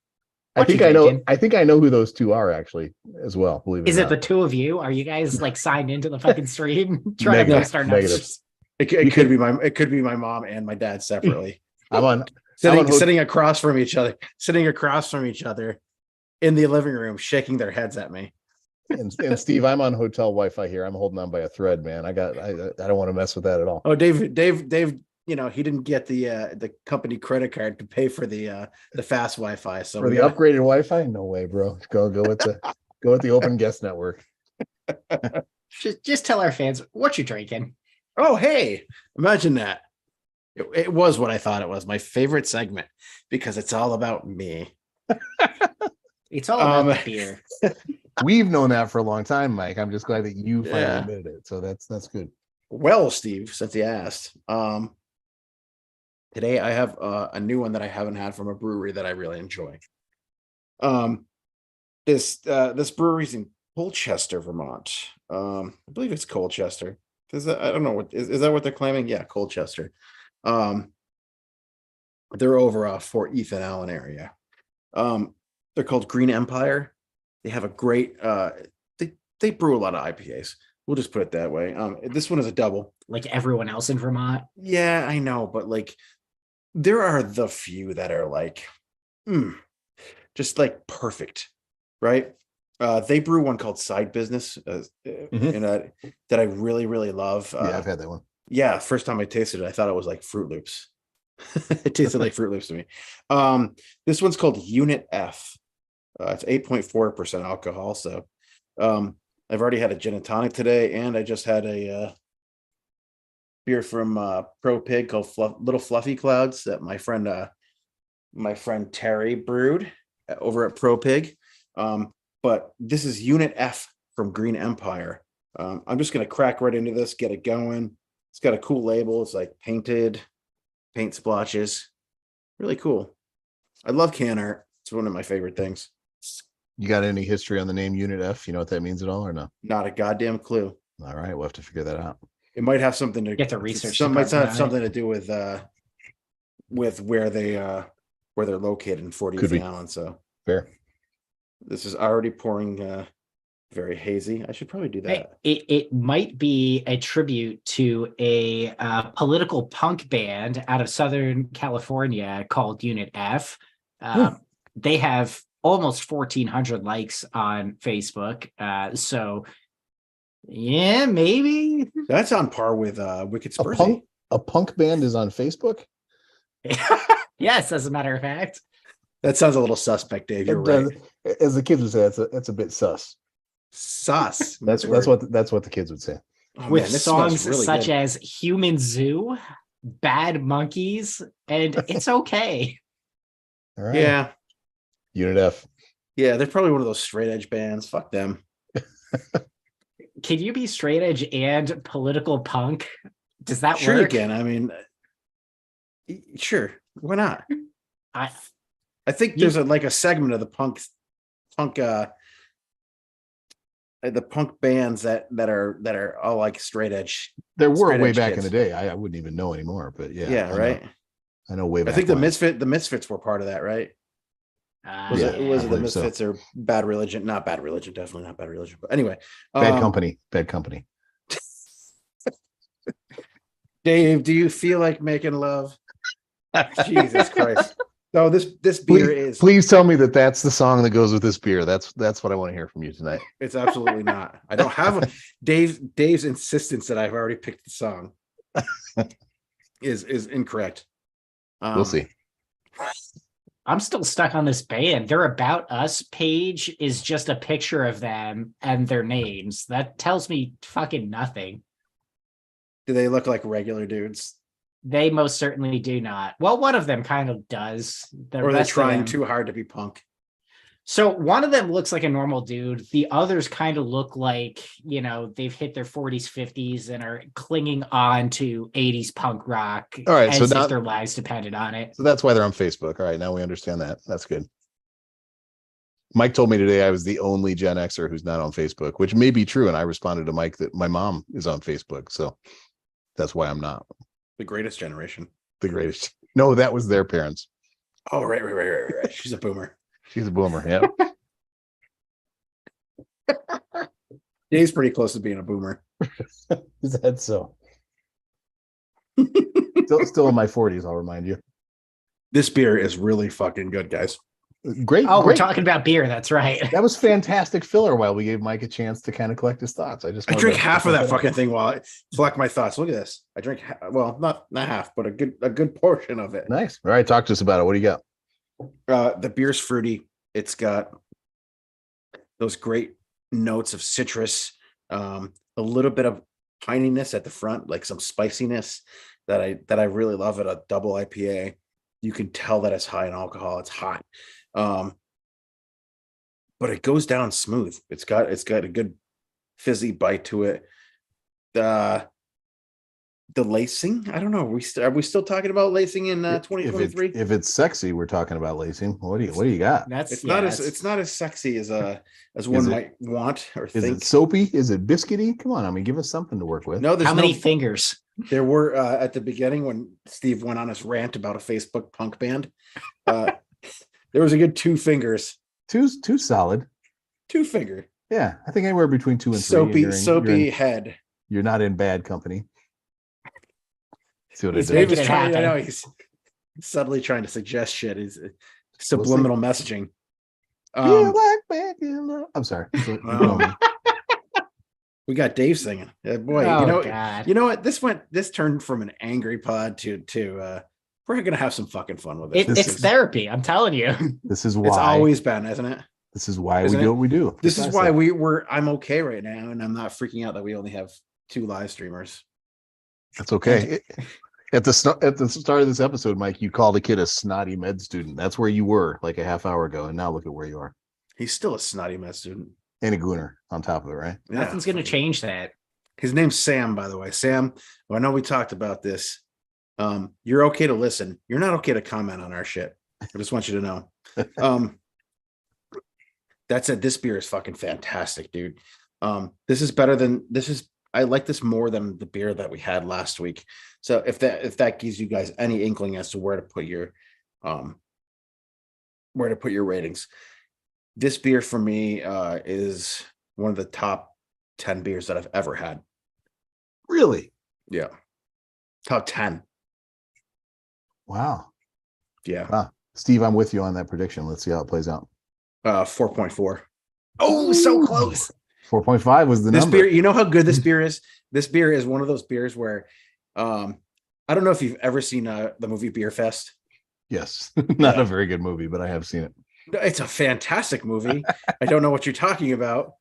I what you think I know. drinking? I think I know who those two are actually as well. Believe it Is or it the not. two of you? Are you guys like signed into the fucking stream? Trying to Negative. post our Negative. numbers. It could be my mom and my dad separately. I'm on sitting across from each other in the living room, shaking their heads at me. and Steve, I'm on hotel Wi-Fi here. I'm holding on by a thread, man. I don't want to mess with that at all. Oh, Dave, you know, he didn't get the company credit card to pay for the fast Wi-Fi. So For the upgraded Wi-Fi, no way, bro. Go with the open guest network. Just tell our fans what you're drinking. Oh, hey, imagine that. It was what I thought it was. My favorite segment because it's all about me. It's all about the beer. We've known that for a long time, Mike. I'm just glad that you finally Yeah. admitted it. So that's good. Well, Steve, since you asked, today I have a new one that I haven't had from a brewery that I really enjoy. This brewery's in Colchester, Vermont. I believe it's Colchester. I don't know what is that what they're claiming? Yeah, Colchester. They're over Fort Ethan Allen area. They're called Green Empire. They have a great they brew a lot of IPAs. We'll just put it that way. This one is a double. Like everyone else in Vermont. Yeah, I know, but like there are the few that are like just like perfect, right? They brew one called Side Business, that I really, really love. Yeah, I've had that one. Yeah, first time I tasted it, I thought it was like Fruit Loops. It tasted like Fruit Loops to me. This one's called Unit F. It's 8.4% alcohol. So I've already had a gin and tonic today, and I just had a beer from Pro Pig called Little Fluffy Clouds that my friend Terry brewed over at Pro Pig. But this is Unit F from Green Empire. I'm just going to crack right into this, get it going. It's got a cool label. It's like paint splotches. Really cool. I love can art. It's one of my favorite things. You got any history on the name Unit F? You know what that means at all or no? Not a goddamn clue. All right, we'll have to figure that out. It might have something to Get the research. Some might department have on something to do with where they're located in Fort Could be. Ethan Allen. So Fair. this is already pouring very hazy. I should probably do that. It might be a tribute to a political punk band out of Southern California called Unit F. They have almost 1,400 likes on Facebook. So yeah, maybe That's on par with Wicked Spursy. A punk band is on Facebook? yes, as a matter of fact. That sounds a little suspect, Dave. You're right. As the kids would say, that's a bit sus. Sus. That's what the kids would say. Oh, With man, this smells songs really such good. as Human Zoo, Bad Monkeys, and It's Okay. All right. Yeah. Unit F. Yeah, they're probably one of those straight edge bands. Fuck them. Can you be straight edge and political punk? Does that Sure, work? again. I mean, sure. Why not? I think there's a segment of the punk the punk bands that are all like straight edge. There were Straight way edge back kids. in the day. I wouldn't even know anymore, but yeah. Yeah, right. I know way back. I think the when. Misfits were part of that, right? Was Yeah, it was I it the believe so. Misfits or Bad Religion? Not Bad Religion, definitely not Bad Religion. But anyway, Bad company. Dave, do you feel like making love? Jesus Christ! No, this beer Please tell me that's the song that goes with this beer. That's what I want to hear from you tonight. It's absolutely not. I don't have Dave's insistence that I've already picked the song is incorrect. We'll see. I'm still stuck on this band. Their About Us page is just a picture of them and their names. That tells me fucking nothing. Do they look like regular dudes? They most certainly do not. Well, one of them kind of does. Or are they rest of trying them- too hard to be punk? So one of them looks like a normal dude. The others kind of look like, they've hit their 40s, 50s and are clinging on to 80s punk rock. All right, so as now- if their lives depended on it. So that's why they're on Facebook. All right, now we understand that. That's good. Mike told me today I was the only Gen Xer who's not on Facebook, which may be true. And I responded to Mike that my mom is on Facebook. So that's why I'm not The greatest generation. the greatest. No, that was their parents. Oh, right. She's a boomer. She's a boomer. Yeah. Dave's pretty close to being a boomer. Is that so? Still in my 40s, I'll remind you. This beer is really fucking good, guys. Great. Oh, we're great. talking about beer. That's right. That was fantastic filler while we gave Mike a chance to kind of collect his thoughts. I drink half of that fucking thing while I collect my thoughts. Look at this. I drink not half, but a good portion of it. Nice. All right, talk to us about it. What do you got? The beer's fruity. It's got those great notes of citrus, a little bit of pininess at the front, like some spiciness that I really love at a double IPA. You can tell that it's high in alcohol. It's hot. But it goes down smooth. It's got a good fizzy bite to it. The lacing, I don't know. Are we still talking about lacing in 2023? If it's sexy, we're talking about lacing. What do you got? It's not as sexy as one might want or think. Is it soapy? Is it biscuity? Come on, I mean, give us something to work with. No, How many fingers? There were at the beginning when Steve went on his rant about a Facebook punk band. There was a good 2 fingers. Two solid. 2 finger. Yeah, I think anywhere between 2 and 3. Soapy head. You're not in bad company. See what I He's making did? it happen. I know he's subtly trying to suggest shit. He's subliminal messaging. I'm sorry. We got Dave singing. Boy, God. You know what? This turned from an angry pod to we're gonna have some fucking fun with it. It's therapy. I'm telling you. This is why It's always been, isn't it? This is why we do what we do. This is why I'm okay right now, and I'm not freaking out that we only have 2 live streamers. That's okay. At the start of this episode, Mike, you called a kid a snotty med student. That's where you were like a half hour ago, and now look at where you are. He's still a snotty med student. And a gooner on top of it, right? Yeah. Nothing's going to change that. His name's Sam, by the way. Sam, I know we talked about this. You're okay to listen. You're not okay to comment on our shit. I just want you to know. That said, this beer is fucking fantastic, dude. I like this more than the beer that we had last week. So if that gives you guys any inkling as to where to put your ratings, this beer for me is one of the top 10 beers that I've ever had. Really? Yeah. Top 10. Wow. Yeah. Wow. Steve, I'm with you on that prediction. Let's see how it plays out. 4.4. Oh, so close. 4.5 was the this number. Beer, you know how good this beer is? This beer is one of those beers where I don't know if you've ever seen the movie Beer Fest. Yes. Not a very good movie, but I have seen it. It's a fantastic movie. I don't know what you're talking about.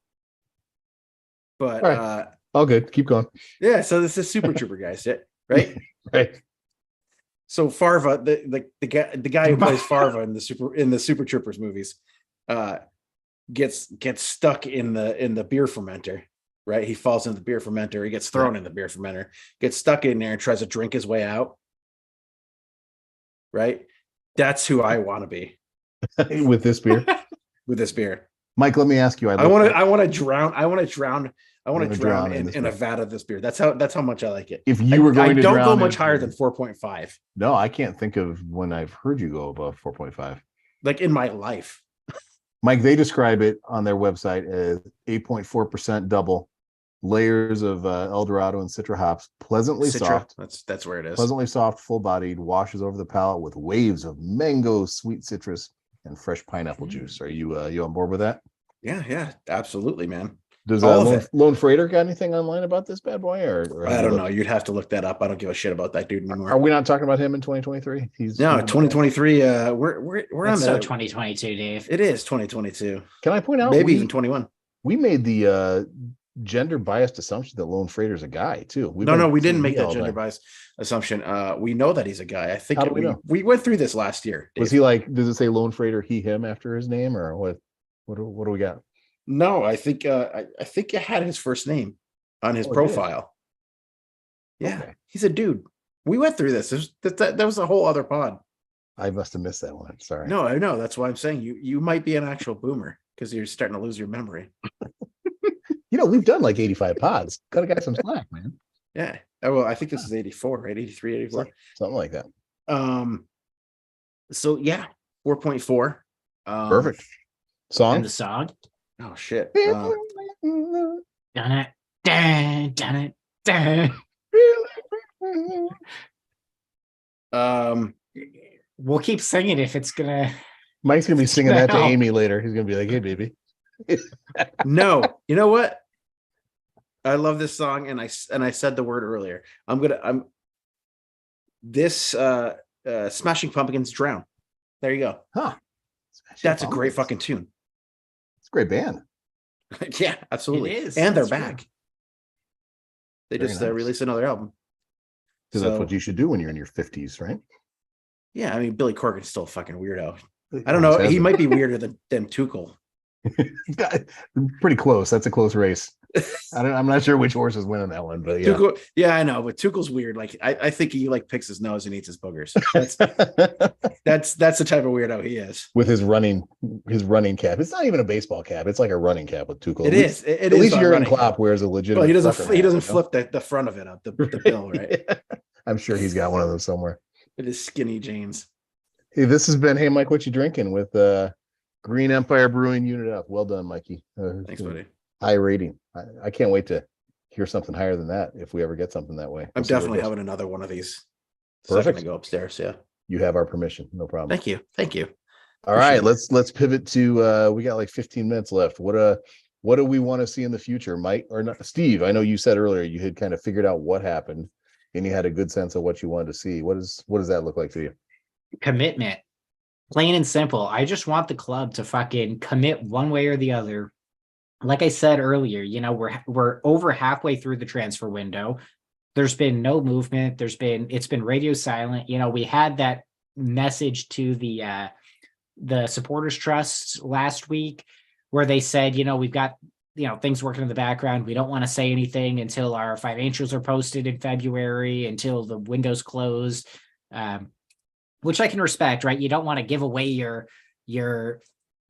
But all right. All good. Keep going. Yeah, so this is Super Trooper guys, right? Right. So Farva, the guy who plays Farva in the Super Troopers movies, gets stuck in the beer fermenter, right? He falls into the beer fermenter. He gets thrown in the beer fermenter, gets stuck in there, and tries to drink his way out. Right? That's who I want to be with this beer. With this beer, Mike. Let me ask you. I want to drown in a vat of this beer. That's how much I like it. If you were going to don't drown go much higher than 4.5. No, I can't think of when I've heard you go above 4.5. Like in my life. Mike, they describe it on their website as 8.4% double, layers of El Dorado and Citra hops, pleasantly soft. That's where it is. Pleasantly soft, full-bodied, washes over the palate with waves of mango, sweet citrus, and fresh pineapple juice. Are you on board with that? Yeah, absolutely, man. Does Lone Freighter got anything online about this bad boy? Or I don't know. You'd have to look that up. I don't give a shit about that dude anymore. Are we not talking about him in 2023? He's 2023. We're on 2022, Dave. It is 2022. Can I point out maybe even 21? We made the gender biased assumption that Lone Freighter's a guy too. We didn't make that gender biased assumption. We know that he's a guy. I think we went through this last year. Dave. Was he like? Does it say Lone Freighter he him after his name or what? What do we got? No, I think it had his first name on his profile. Yeah, okay. He's a dude. We went through this. That was a whole other pod. I must have missed that one. Sorry. No, I know. That's why I'm saying you might be an actual boomer because you're starting to lose your memory. We've done like 85 pods. Got a guy some slack, man. Yeah. Oh, well, I think this is 84, right? 83, 84. Something like that. So yeah, 4.4. Perfect. Song? And the song. Oh shit. Dun it, dun it, dun. We'll keep singing if it's gonna. Mike's gonna be singing that to No. Amy later. He's gonna be like, "Hey, baby." No, you know what? I love this song, and I said the word earlier. I'm this Smashing Pumpkins Drown. There you go. Huh. That's a great fucking tune. It's a great band. Yeah, absolutely. It is. And they're That's back. true. They Very just nice. released another album. Because that's what you should do when you're in your 50s, right? Yeah, I mean, Billy Corgan's still a fucking weirdo. I don't know. Always has He been. might be weirder than Tuchel. Pretty close. That's a close race. I'm not sure which horse is winning that one, but yeah. Tuchel, yeah, I know, but Tuchel's weird. Like I think he like picks his nose and eats his boogers. That's the type of weirdo he is. With his running cap. It's not even a baseball cap. It's like a running cap with Tuchel. It is. At least Jurgen Klopp wears a legitimate. Well, he doesn't. trucker He hat, doesn't you know? flip the front of it up the bill, right? Yeah. I'm sure he's got one of those somewhere. It is skinny jeans. Hey, this has been Hey Mike, what you drinking with Green Empire Brewing Unit Up. Well done, Mikey. Thanks, buddy. High rating. I can't wait to hear something higher than that if we ever get something that way. I'm We'll see where it definitely goes. having another one of these. Perfect. To go upstairs. Yeah. You have our permission. No problem. Thank you. Thank you. All right, let's pivot to we got like 15 minutes left. What do we want to see in the future, Mike or not? Steve, I know you said earlier you had kind of figured out what happened and you had a good sense of what you wanted to see. What does that look like to you? Commitment. Plain and simple. I just want the club to fucking commit one way or the other. Like I said earlier, we're over halfway through the transfer window. There's been no movement. It's been radio silent. We had that message to the supporters trust last week where they said, we've got, things working in the background. We don't want to say anything until our financials are posted in February, until the window's closed, which I can respect, right? You don't want to give away your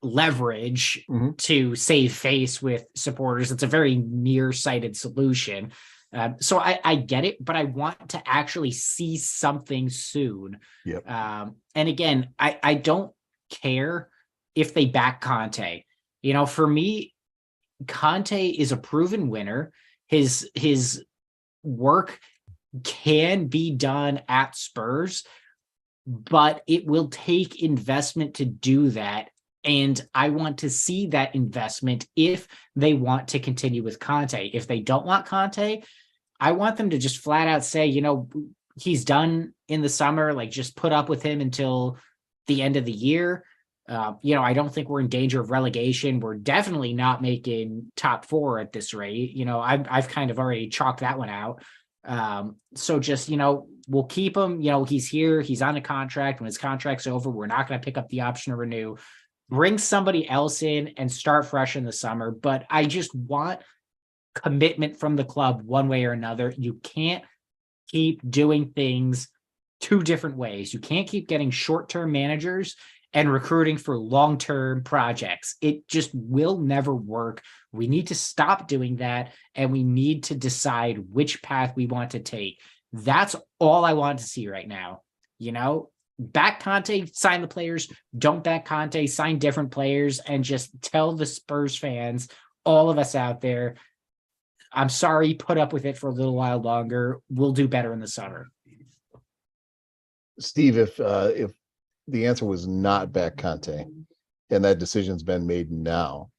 leverage to save face with supporters. It's a very nearsighted solution. So I get it, but I want to actually see something soon. Yep. And again, I don't care if they back Conte. For me, Conte is a proven winner. His work can be done at Spurs, but it will take investment to do that. And I want to see that investment if they want to continue with Conte. If they don't want Conte, I want them to just flat out say, he's done in the summer, like just put up with him until the end of the year. I don't think we're in danger of relegation. We're definitely not making top 4 at this rate. I've kind of already chalked that one out. So just, we'll keep him, he's here, he's on a contract. When his contract's over, we're not going to pick up the option to renew. Bring somebody else in and start fresh in the summer. But I just want commitment from the club one way or another. You can't keep doing things 2 different ways. You can't keep getting short-term managers and recruiting for long-term projects. It just will never work. We need to stop doing that, and we need to decide which path we want to take. That's all I want to see right now. Back Conte, sign the players. Don't back Conte, sign different players, and just tell the Spurs fans, all of us out there, I'm sorry, put up with it for a little while longer. We'll do better in the summer. Steve, if the answer was not back Conte and that decision's been made now,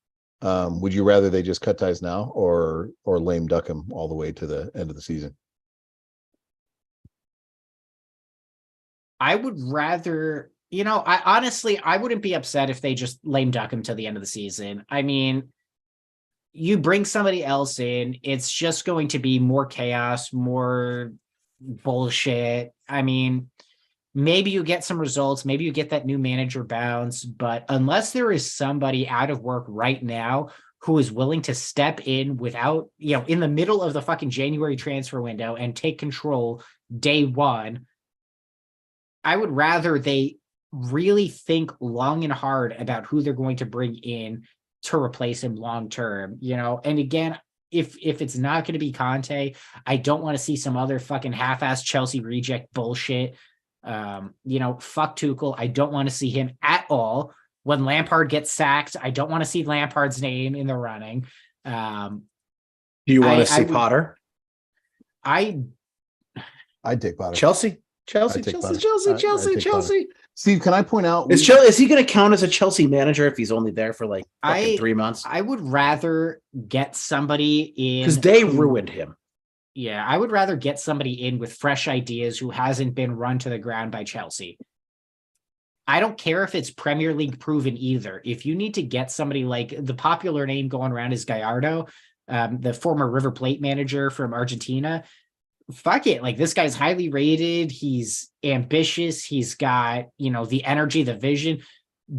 would you rather they just cut ties now or lame duck him all the way to the end of the season? I would rather, I wouldn't be upset if they just lame duck him to the end of the season. I mean, you bring somebody else in, it's just going to be more chaos, more bullshit. I mean, maybe you get some results, maybe you get that new manager bounce, but unless there is somebody out of work right now who is willing to step in without, in the middle of the fucking January transfer window and take control day one, I would rather they really think long and hard about who they're going to bring in to replace him long term, and again, if it's not going to be Conte, I don't want to see some other fucking half-ass Chelsea reject bullshit. Fuck Tuchel. I don't want to see him at all. When Lampard gets sacked, I don't want to see Lampard's name in the running. Do you want to see Potter? I'd take Potter. Chelsea. Steve, can I point out? Is he going to count as a Chelsea manager if he's only there for like 3 months? I would rather get somebody in because they ruined him. Yeah, I would rather get somebody in with fresh ideas who hasn't been run to the ground by Chelsea. I don't care if it's Premier League proven either. If you need to get somebody like the popular name going around is Gallardo, the former River Plate manager from Argentina. Fuck it. Like, this guy's highly rated. He's ambitious. He's got, the energy, the vision.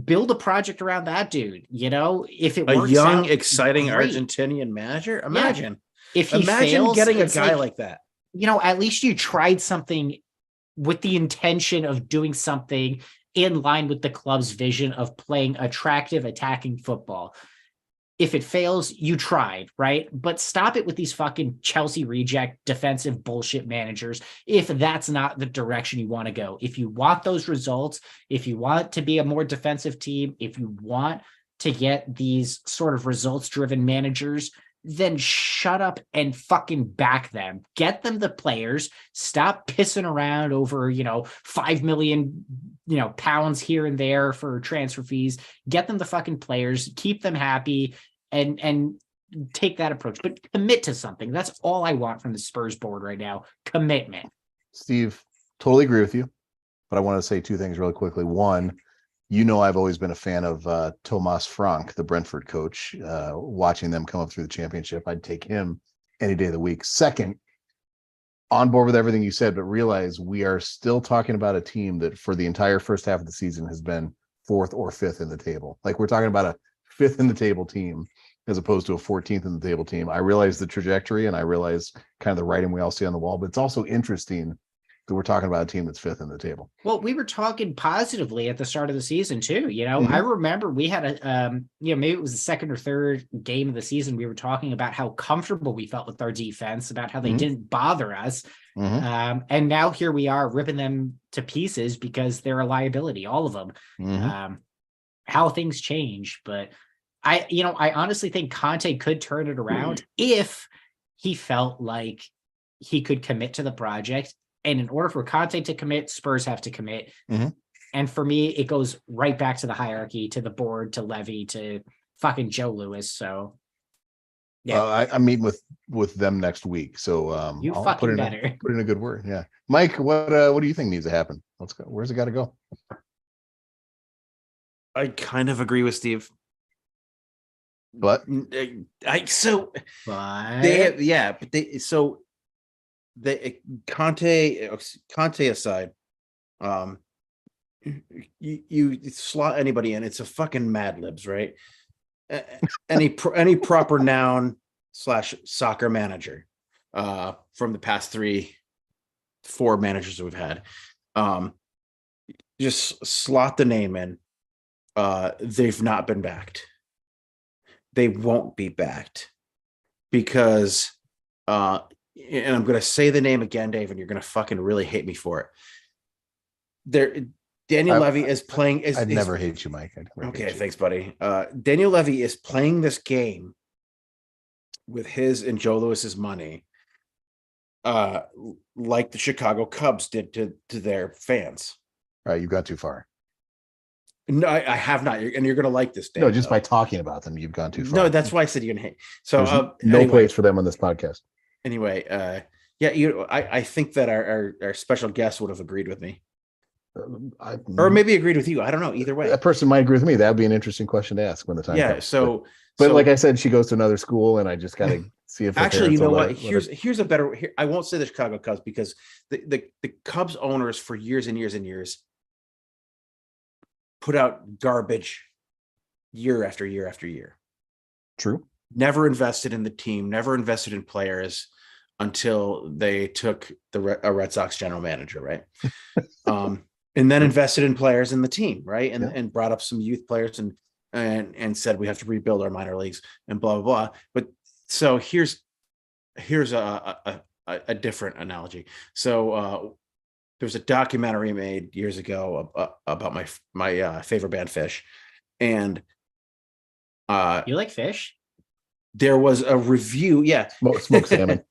Build a project around that dude. If it works young, out, exciting great. Argentinian manager. Imagine if he fails, getting a guy like that. At least you tried something with the intention of doing something in line with the club's vision of playing attractive, attacking football. If it fails, you tried, right? But stop it with these fucking Chelsea reject defensive bullshit managers if that's not the direction you want to go. If you want those results, if you want to be a more defensive team, if you want to get these sort of results-driven managers, then shut up and fucking back them. Get them the players. Stop pissing around over, 5 million, pounds here and there for transfer fees. Get them the fucking players. Keep them happy. And take that approach, but commit to something. That's all I want from the Spurs board right now. Commitment. Steve, totally agree with you, but I want to say 2 things really quickly. One, I've always been a fan of Thomas Frank, the Brentford coach. Watching them come up through the championship, I'd take him any day of the week. Second, on board with everything you said, but realize we are still talking about a team that for the entire first half of the season has been 4th or 5th in the table. Like, we're talking about a 5th in the table team as opposed to a 14th in the table team. I realize the trajectory and I realize kind of the writing we all see on the wall, but it's also interesting that we're talking about a team that's 5th in the table. Well, we were talking positively at the start of the season too. I remember we had maybe it was the second or third game of the season. We were talking about how comfortable we felt with our defense, about how they didn't bother us. And now here we are ripping them to pieces because they're a liability, all of them. How things change, but I honestly think Conte could turn it around if he felt like he could commit to the project. And in order for Conte to commit, Spurs have to commit. And for me, it goes right back to the hierarchy, to the board, to Levy, to fucking Joe Lewis. So yeah, I'm meeting with them next week. So I'll put in a good word. Yeah. Mike, what do you think needs to happen? Let's go. Where's it got to go? I kind of agree with Steve. But Conte aside, you slot anybody in, it's a fucking Mad Libs, right? Any proper noun / soccer manager from the past 4 managers that we've had, just slot the name in. They've not been backed. They won't be backed because, and I'm going to say the name again, Dave, and you're going to fucking really hate me for it. Daniel Levy is playing. I'd never hate you, Mike. Okay, thanks, buddy. Daniel Levy is playing this game with his and Joe Lewis's money, like the Chicago Cubs did to their fans. All right, you got too far. No, I have not. And you're going to like this, Dave. No, just by talking about them, you've gone too far. No, that's why I said you're going to hate. So no place for them on this podcast. Anyway, I think that our special guest would have agreed with me. Or maybe agreed with you. I don't know. Either way. That person might agree with me. That would be an interesting question to ask when the time comes. But like I said, she goes to another school and I just got to see if actually, you know what? Here's a better, I won't say the Chicago Cubs because the Cubs owners for years and years and years put out garbage year after year after year. True. Never invested in the team, never invested in players until they took a Red Sox general manager, right? And then invested in players in the team, right? And brought up some youth players and said we have to rebuild our minor leagues and blah blah blah. But so here's a different analogy. So There was a documentary made years ago about my favorite band, Fish, and You like fish? there was a review. Yeah, Smoked salmon.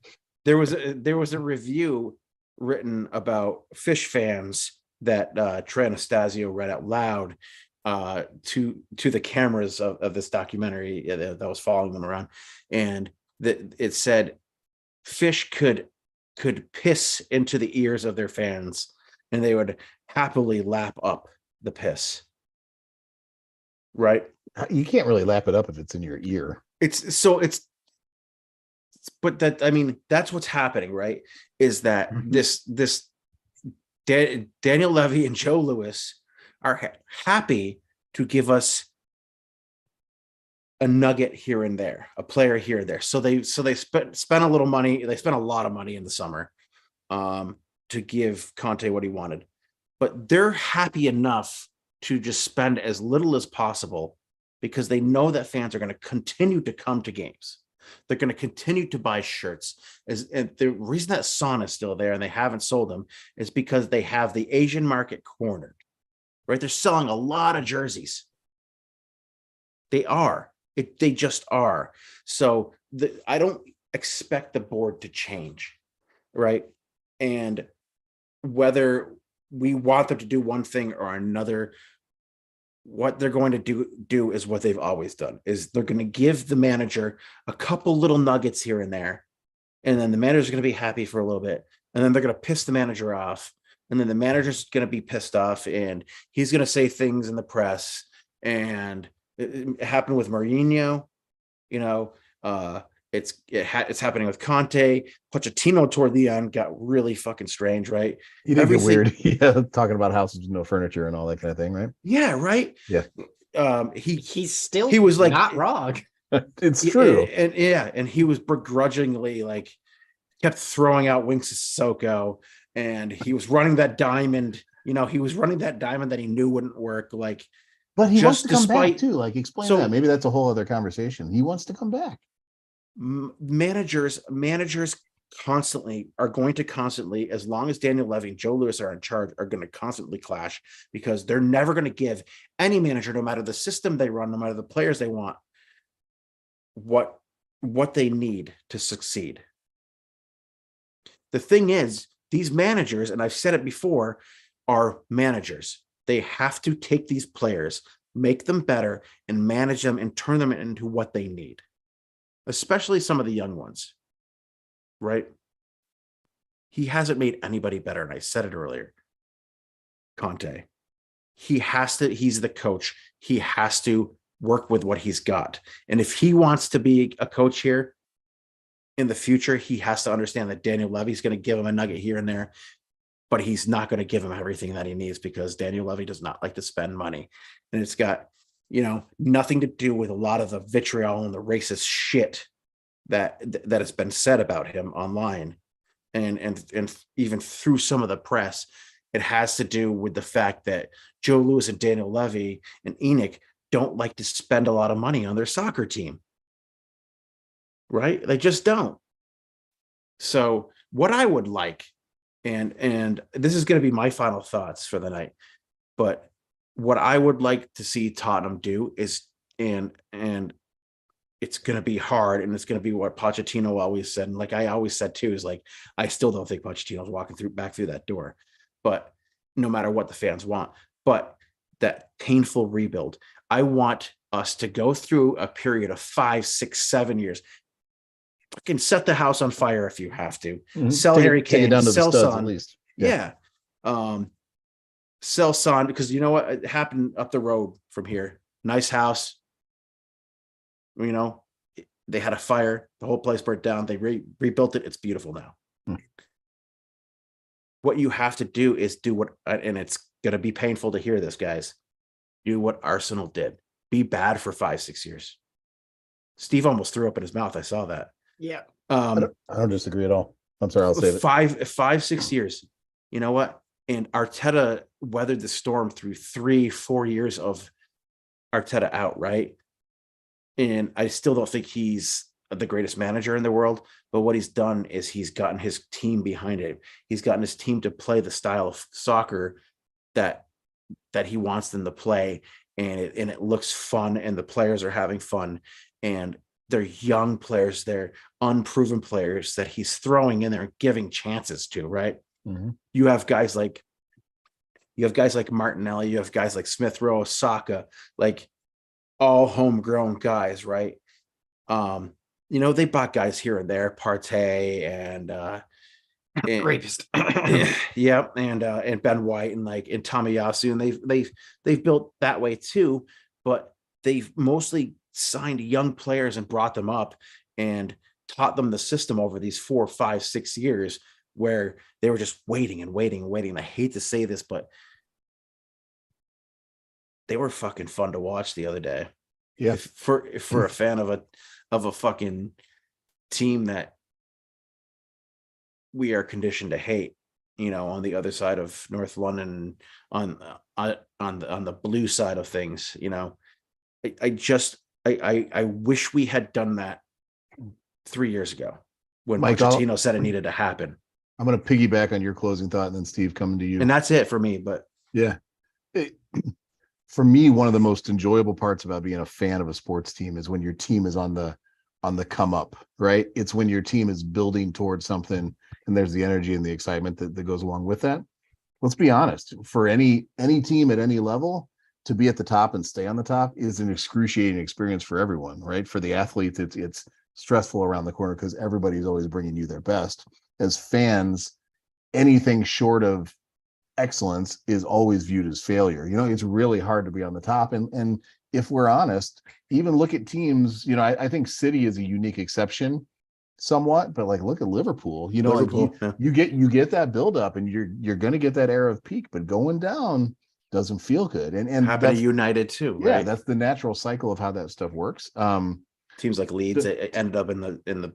there was a review written about Fish fans that Trey Anastasio read out loud to the cameras of this documentary that was following them around, and that it said Fish could piss into the ears of their fans, and they would happily lap up the piss. Right? You can't really lap it up if it's in your ear. But that, I mean, that's what's happening, right? Is that this Daniel Levy and Joe Louis are happy to give us a nugget here and there, a player here and there. So they spent a little money. They spent a lot of money in the summer to give Conte what he wanted, but they're happy enough to just spend as little as possible because they know that fans are going to continue to come to games. They're going to continue to buy shirts. And the reason that Son is still there and they haven't sold them is because they have the Asian market cornered, right? They're selling a lot of jerseys. They are. They just are. So I don't expect the board to change, right? And whether we want them to do one thing or another, what they're going to do is what they've always done, is they're going to give the manager a couple little nuggets here and there, and then the manager's going to be happy for a little bit, and then they're going to piss the manager off, and then the manager's going to be pissed off, and he's going to say things in the press. And it happened with Mourinho, it's happening with Conte. Pochettino toward the end got really fucking strange, right? He did get weird. Yeah, talking about houses with no furniture and all that kind of thing, right? Yeah, right. Yeah. He was like not wrong. It's true. And he was begrudgingly like kept throwing out Winks Sissoko, and he was running that diamond. He was running that diamond that he knew wouldn't work. Like, but he wants to come back too. Like, explain that. Maybe that's a whole other conversation. He wants to come back. Managers are going to constantly, as long as Daniel Levy and Joe Louis are in charge, are going to constantly clash, because they're never going to give any manager, no matter the system they run, no matter the players they want, what they need to succeed. The thing is, these managers, and I've said it before, are managers. They have to take these players, make them better, and manage them and turn them into what they need. Especially some of the young ones, right? He hasn't made anybody better, and I said it earlier. Conte, he's the coach. He has to work with what he's got. And if he wants to be a coach here in the future, he has to understand that Daniel Levy's going to give him a nugget here and there, but he's not going to give him everything that he needs, because Daniel Levy does not like to spend money. And it's got nothing to do with a lot of the vitriol and the racist shit that has been said about him online, and even through some of the press. It has to do with the fact that Joe Louis and Daniel Levy and Enoch don't like to spend a lot of money on their soccer team, right? They just don't. So what I would like, and this is going to be my final thoughts for the night, but what I would like to see Tottenham do is, and it's going to be hard, and it's going to be what Pochettino always said, and like I always said too, is like, I still don't think Pochettino's walking back through that door, but no matter what the fans want. But that painful rebuild, I want us to go through a period of 5, 6, 7 years. Fucking set the house on fire if you have to. Sell Harry Kane, sell Son, at least. Yeah. Sell Son, because you know what? It happened up the road from here. Nice house. They had a fire. The whole place burnt down. They rebuilt it. It's beautiful now. What you have to do is do what, and it's going to be painful to hear this, guys, do what Arsenal did. Be bad for 5, 6 years. Steve almost threw up in his mouth. I saw that. Yeah. I don't disagree at all. I'm sorry, I'll say it. 5, 6 years. You know what? And Arteta weathered the storm through 3, 4 years of Arteta out, right? And I still don't think he's the greatest manager in the world, but what he's done is he's gotten his team behind it. He's gotten his team to play the style of soccer that he wants them to play, and it looks fun, and the players are having fun, and they're young players, they're unproven players that he's throwing in there and giving chances to, right? Mm-hmm. You have guys like Martinelli, you have guys like Smith Rowe, Saka, like all homegrown guys, right? They bought guys here and there, Partey and Rapist. yeah, and Ben White and Tomiyasu, and they've built that way too, but they've mostly signed young players and brought them up and taught them the system over these 4, 5, 6 years, where they were just waiting and waiting and waiting. And I hate to say this, but they were fucking fun to watch the other day. Yeah, For a fan of a fucking team that we are conditioned to hate, on the other side of North London, on the blue side of things, I wish we had done that 3 years ago when Mike, Pochettino said it needed to happen. I'm going to piggyback on your closing thought, and then Steve, coming to you. And that's it for me. But yeah, for me, one of the most enjoyable parts about being a fan of a sports team is when your team is on the come up, right? It's when your team is building towards something, and there's the energy and the excitement that goes along with that. Let's be honest, for any team at any level, to be at the top and stay on the top is an excruciating experience for everyone, right? For the athletes, it's stressful around the corner because everybody's always bringing you their best. As fans, anything short of excellence is always viewed as failure. It's really hard to be on the top. And if we're honest, even look at teams, I think City is a unique exception somewhat, but look at Liverpool. Liverpool, yeah. You get that build up, and you're going to get that era of peak, but going down doesn't feel good. And happened to United too, right? Yeah, that's the natural cycle of how that stuff works. Teams like Leeds ended up in the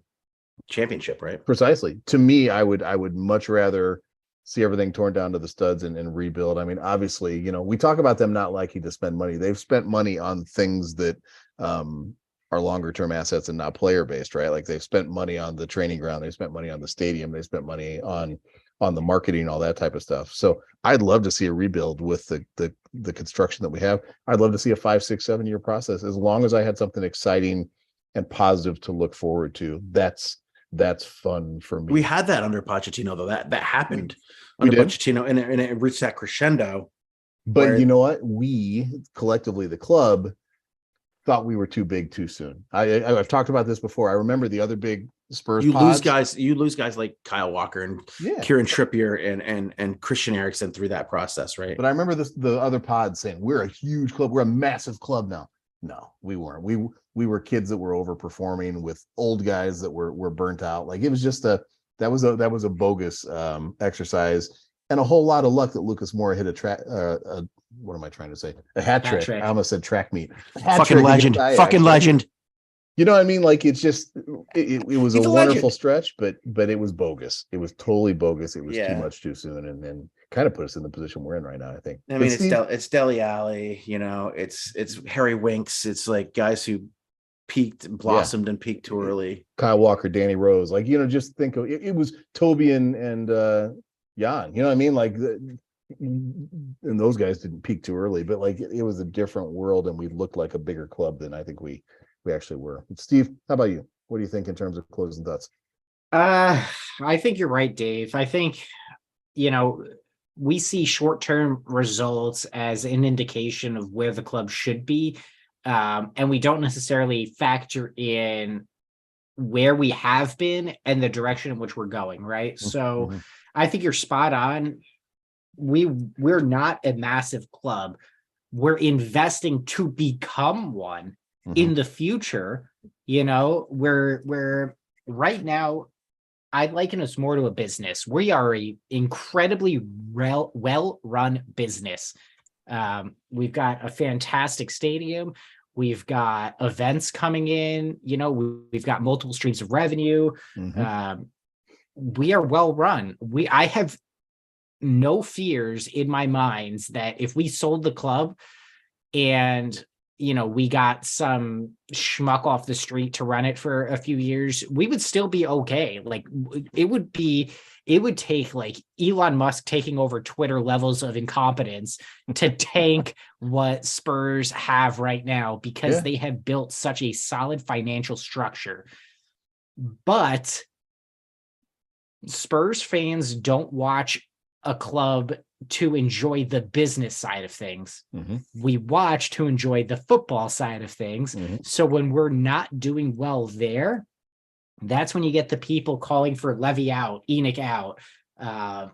championship, right? Precisely. To me, I would much rather see everything torn down to the studs and rebuild. I mean, obviously, we talk about them not liking to spend money. They've spent money on things that are longer term assets and not player based, right? Like they've spent money on the training ground, they spent money on the stadium, they spent money on the marketing, all that type of stuff. So I'd love to see a rebuild with the construction that we have. I'd love to see a 5, 6, 7 year process, as long as I had something exciting and positive to look forward to. That's fun for me. We had that under Pochettino, though. That happened under Pochettino, and it reached that crescendo. But you know what? We collectively, the club, thought we were too big too soon. I've talked about this before. I remember the other big Spurs. You lose guys like Kyle Walker and Kieran Trippier and Christian Eriksen through that process, right? But I remember the other pod saying we're a huge club, we're a massive club now. No, we weren't. We were kids that were overperforming with old guys that were burnt out. Like it was just that was a bogus exercise, and a whole lot of luck that Lucas Moura hit what am I trying to say? A hat trick. I almost said track meet. Fucking legend. Fucking legend. You know what I mean? Like it's just it was a wonderful stretch, but it was bogus. It was totally bogus. It was too much too soon, and then kind of put us in the position we're in right now, I think. I mean, it's Dele Alli, it's Harry Winks. It's like guys who blossomed and peaked too early. Kyle Walker, Danny Rose, just think of it was Toby and Jan. You know what I mean? Like and those guys didn't peak too early, but it was a different world, and we looked like a bigger club than I think we actually were. Steve, how about you? What do you think in terms of closing thoughts? I think you're right, Dave. I think, we see short-term results as an indication of where the club should be. And we don't necessarily factor in where we have been and the direction in which we're going, right? So I think you're spot on. We're not a massive club. We're investing to become one in the future. We're right now, I liken us more to a business. We are a incredibly well-run business. We've got a fantastic stadium. We've got events coming in. We've got multiple streams of revenue. We are well run. I have no fears in my minds that if we sold the club and we got some schmuck off the street to run it for a few years, we would still be okay. Like it would take like Elon Musk taking over Twitter levels of incompetence to tank what Spurs have right now, because they have built such a solid financial structure. But Spurs fans don't watch a club to enjoy the business side of things. We watch to enjoy the football side of things. So when we're not doing well there, that's when you get the people calling for Levy out, Enoch out. I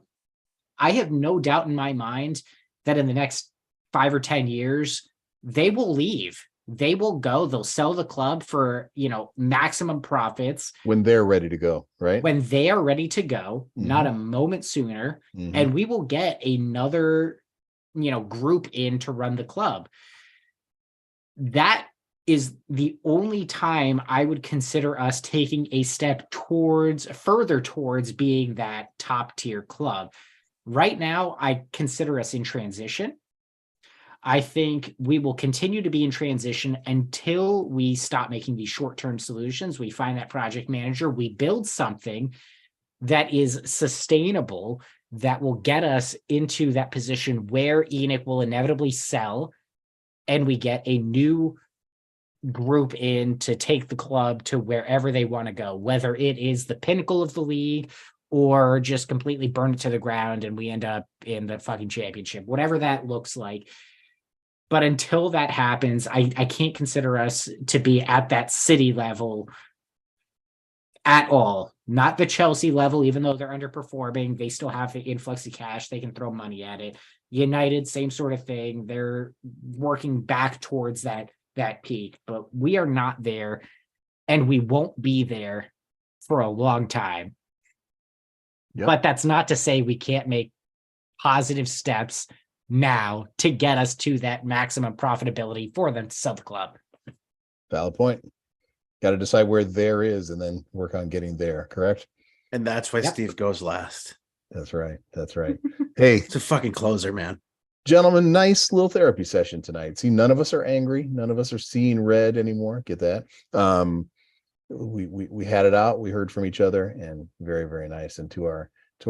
have no doubt in my mind that in the next 5 or 10 years, they will leave. They will go. They'll sell the club for, maximum profits. When they're ready to go, right? When they are ready to go, not a moment sooner. And we will get another, group in to run the club. That is the only time I would consider us taking a step further towards being that top tier club. Right now, I consider us in transition. I think we will continue to be in transition until we stop making these short-term solutions. We find that project manager, we build something that is sustainable, that will get us into that position where Enoch will inevitably sell, and we get a new group in to take the club to wherever they want to go, whether it is the pinnacle of the league or just completely burn it to the ground and we end up in the fucking championship, whatever that looks like. But until that happens, I can't consider us to be at that City level at all. Not the Chelsea level, even though they're underperforming. They still have the influx of cash. They can throw money at it. United, same sort of thing. They're working back towards that peak, but we are not there, and we won't be there for a long time. But that's not to say we can't make positive steps now to get us to that maximum profitability for them to sell the club. Valid point. Got to decide where there is and then work on getting there. Correct. And that's why Steve goes last. That's right. That's right. Hey, it's a fucking closer, man. Gentlemen, nice little therapy session tonight. See, none of us are angry. None of us are seeing red anymore. Get that? We had it out. We heard from each other, and very, very nice. And to our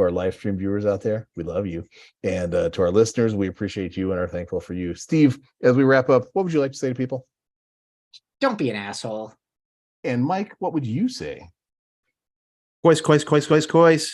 live stream viewers out there, we love you. And to our listeners, we appreciate you and are thankful for you. Steve, as we wrap up, what would you like to say to people? Don't be an asshole. And Mike, what would you say? Cois.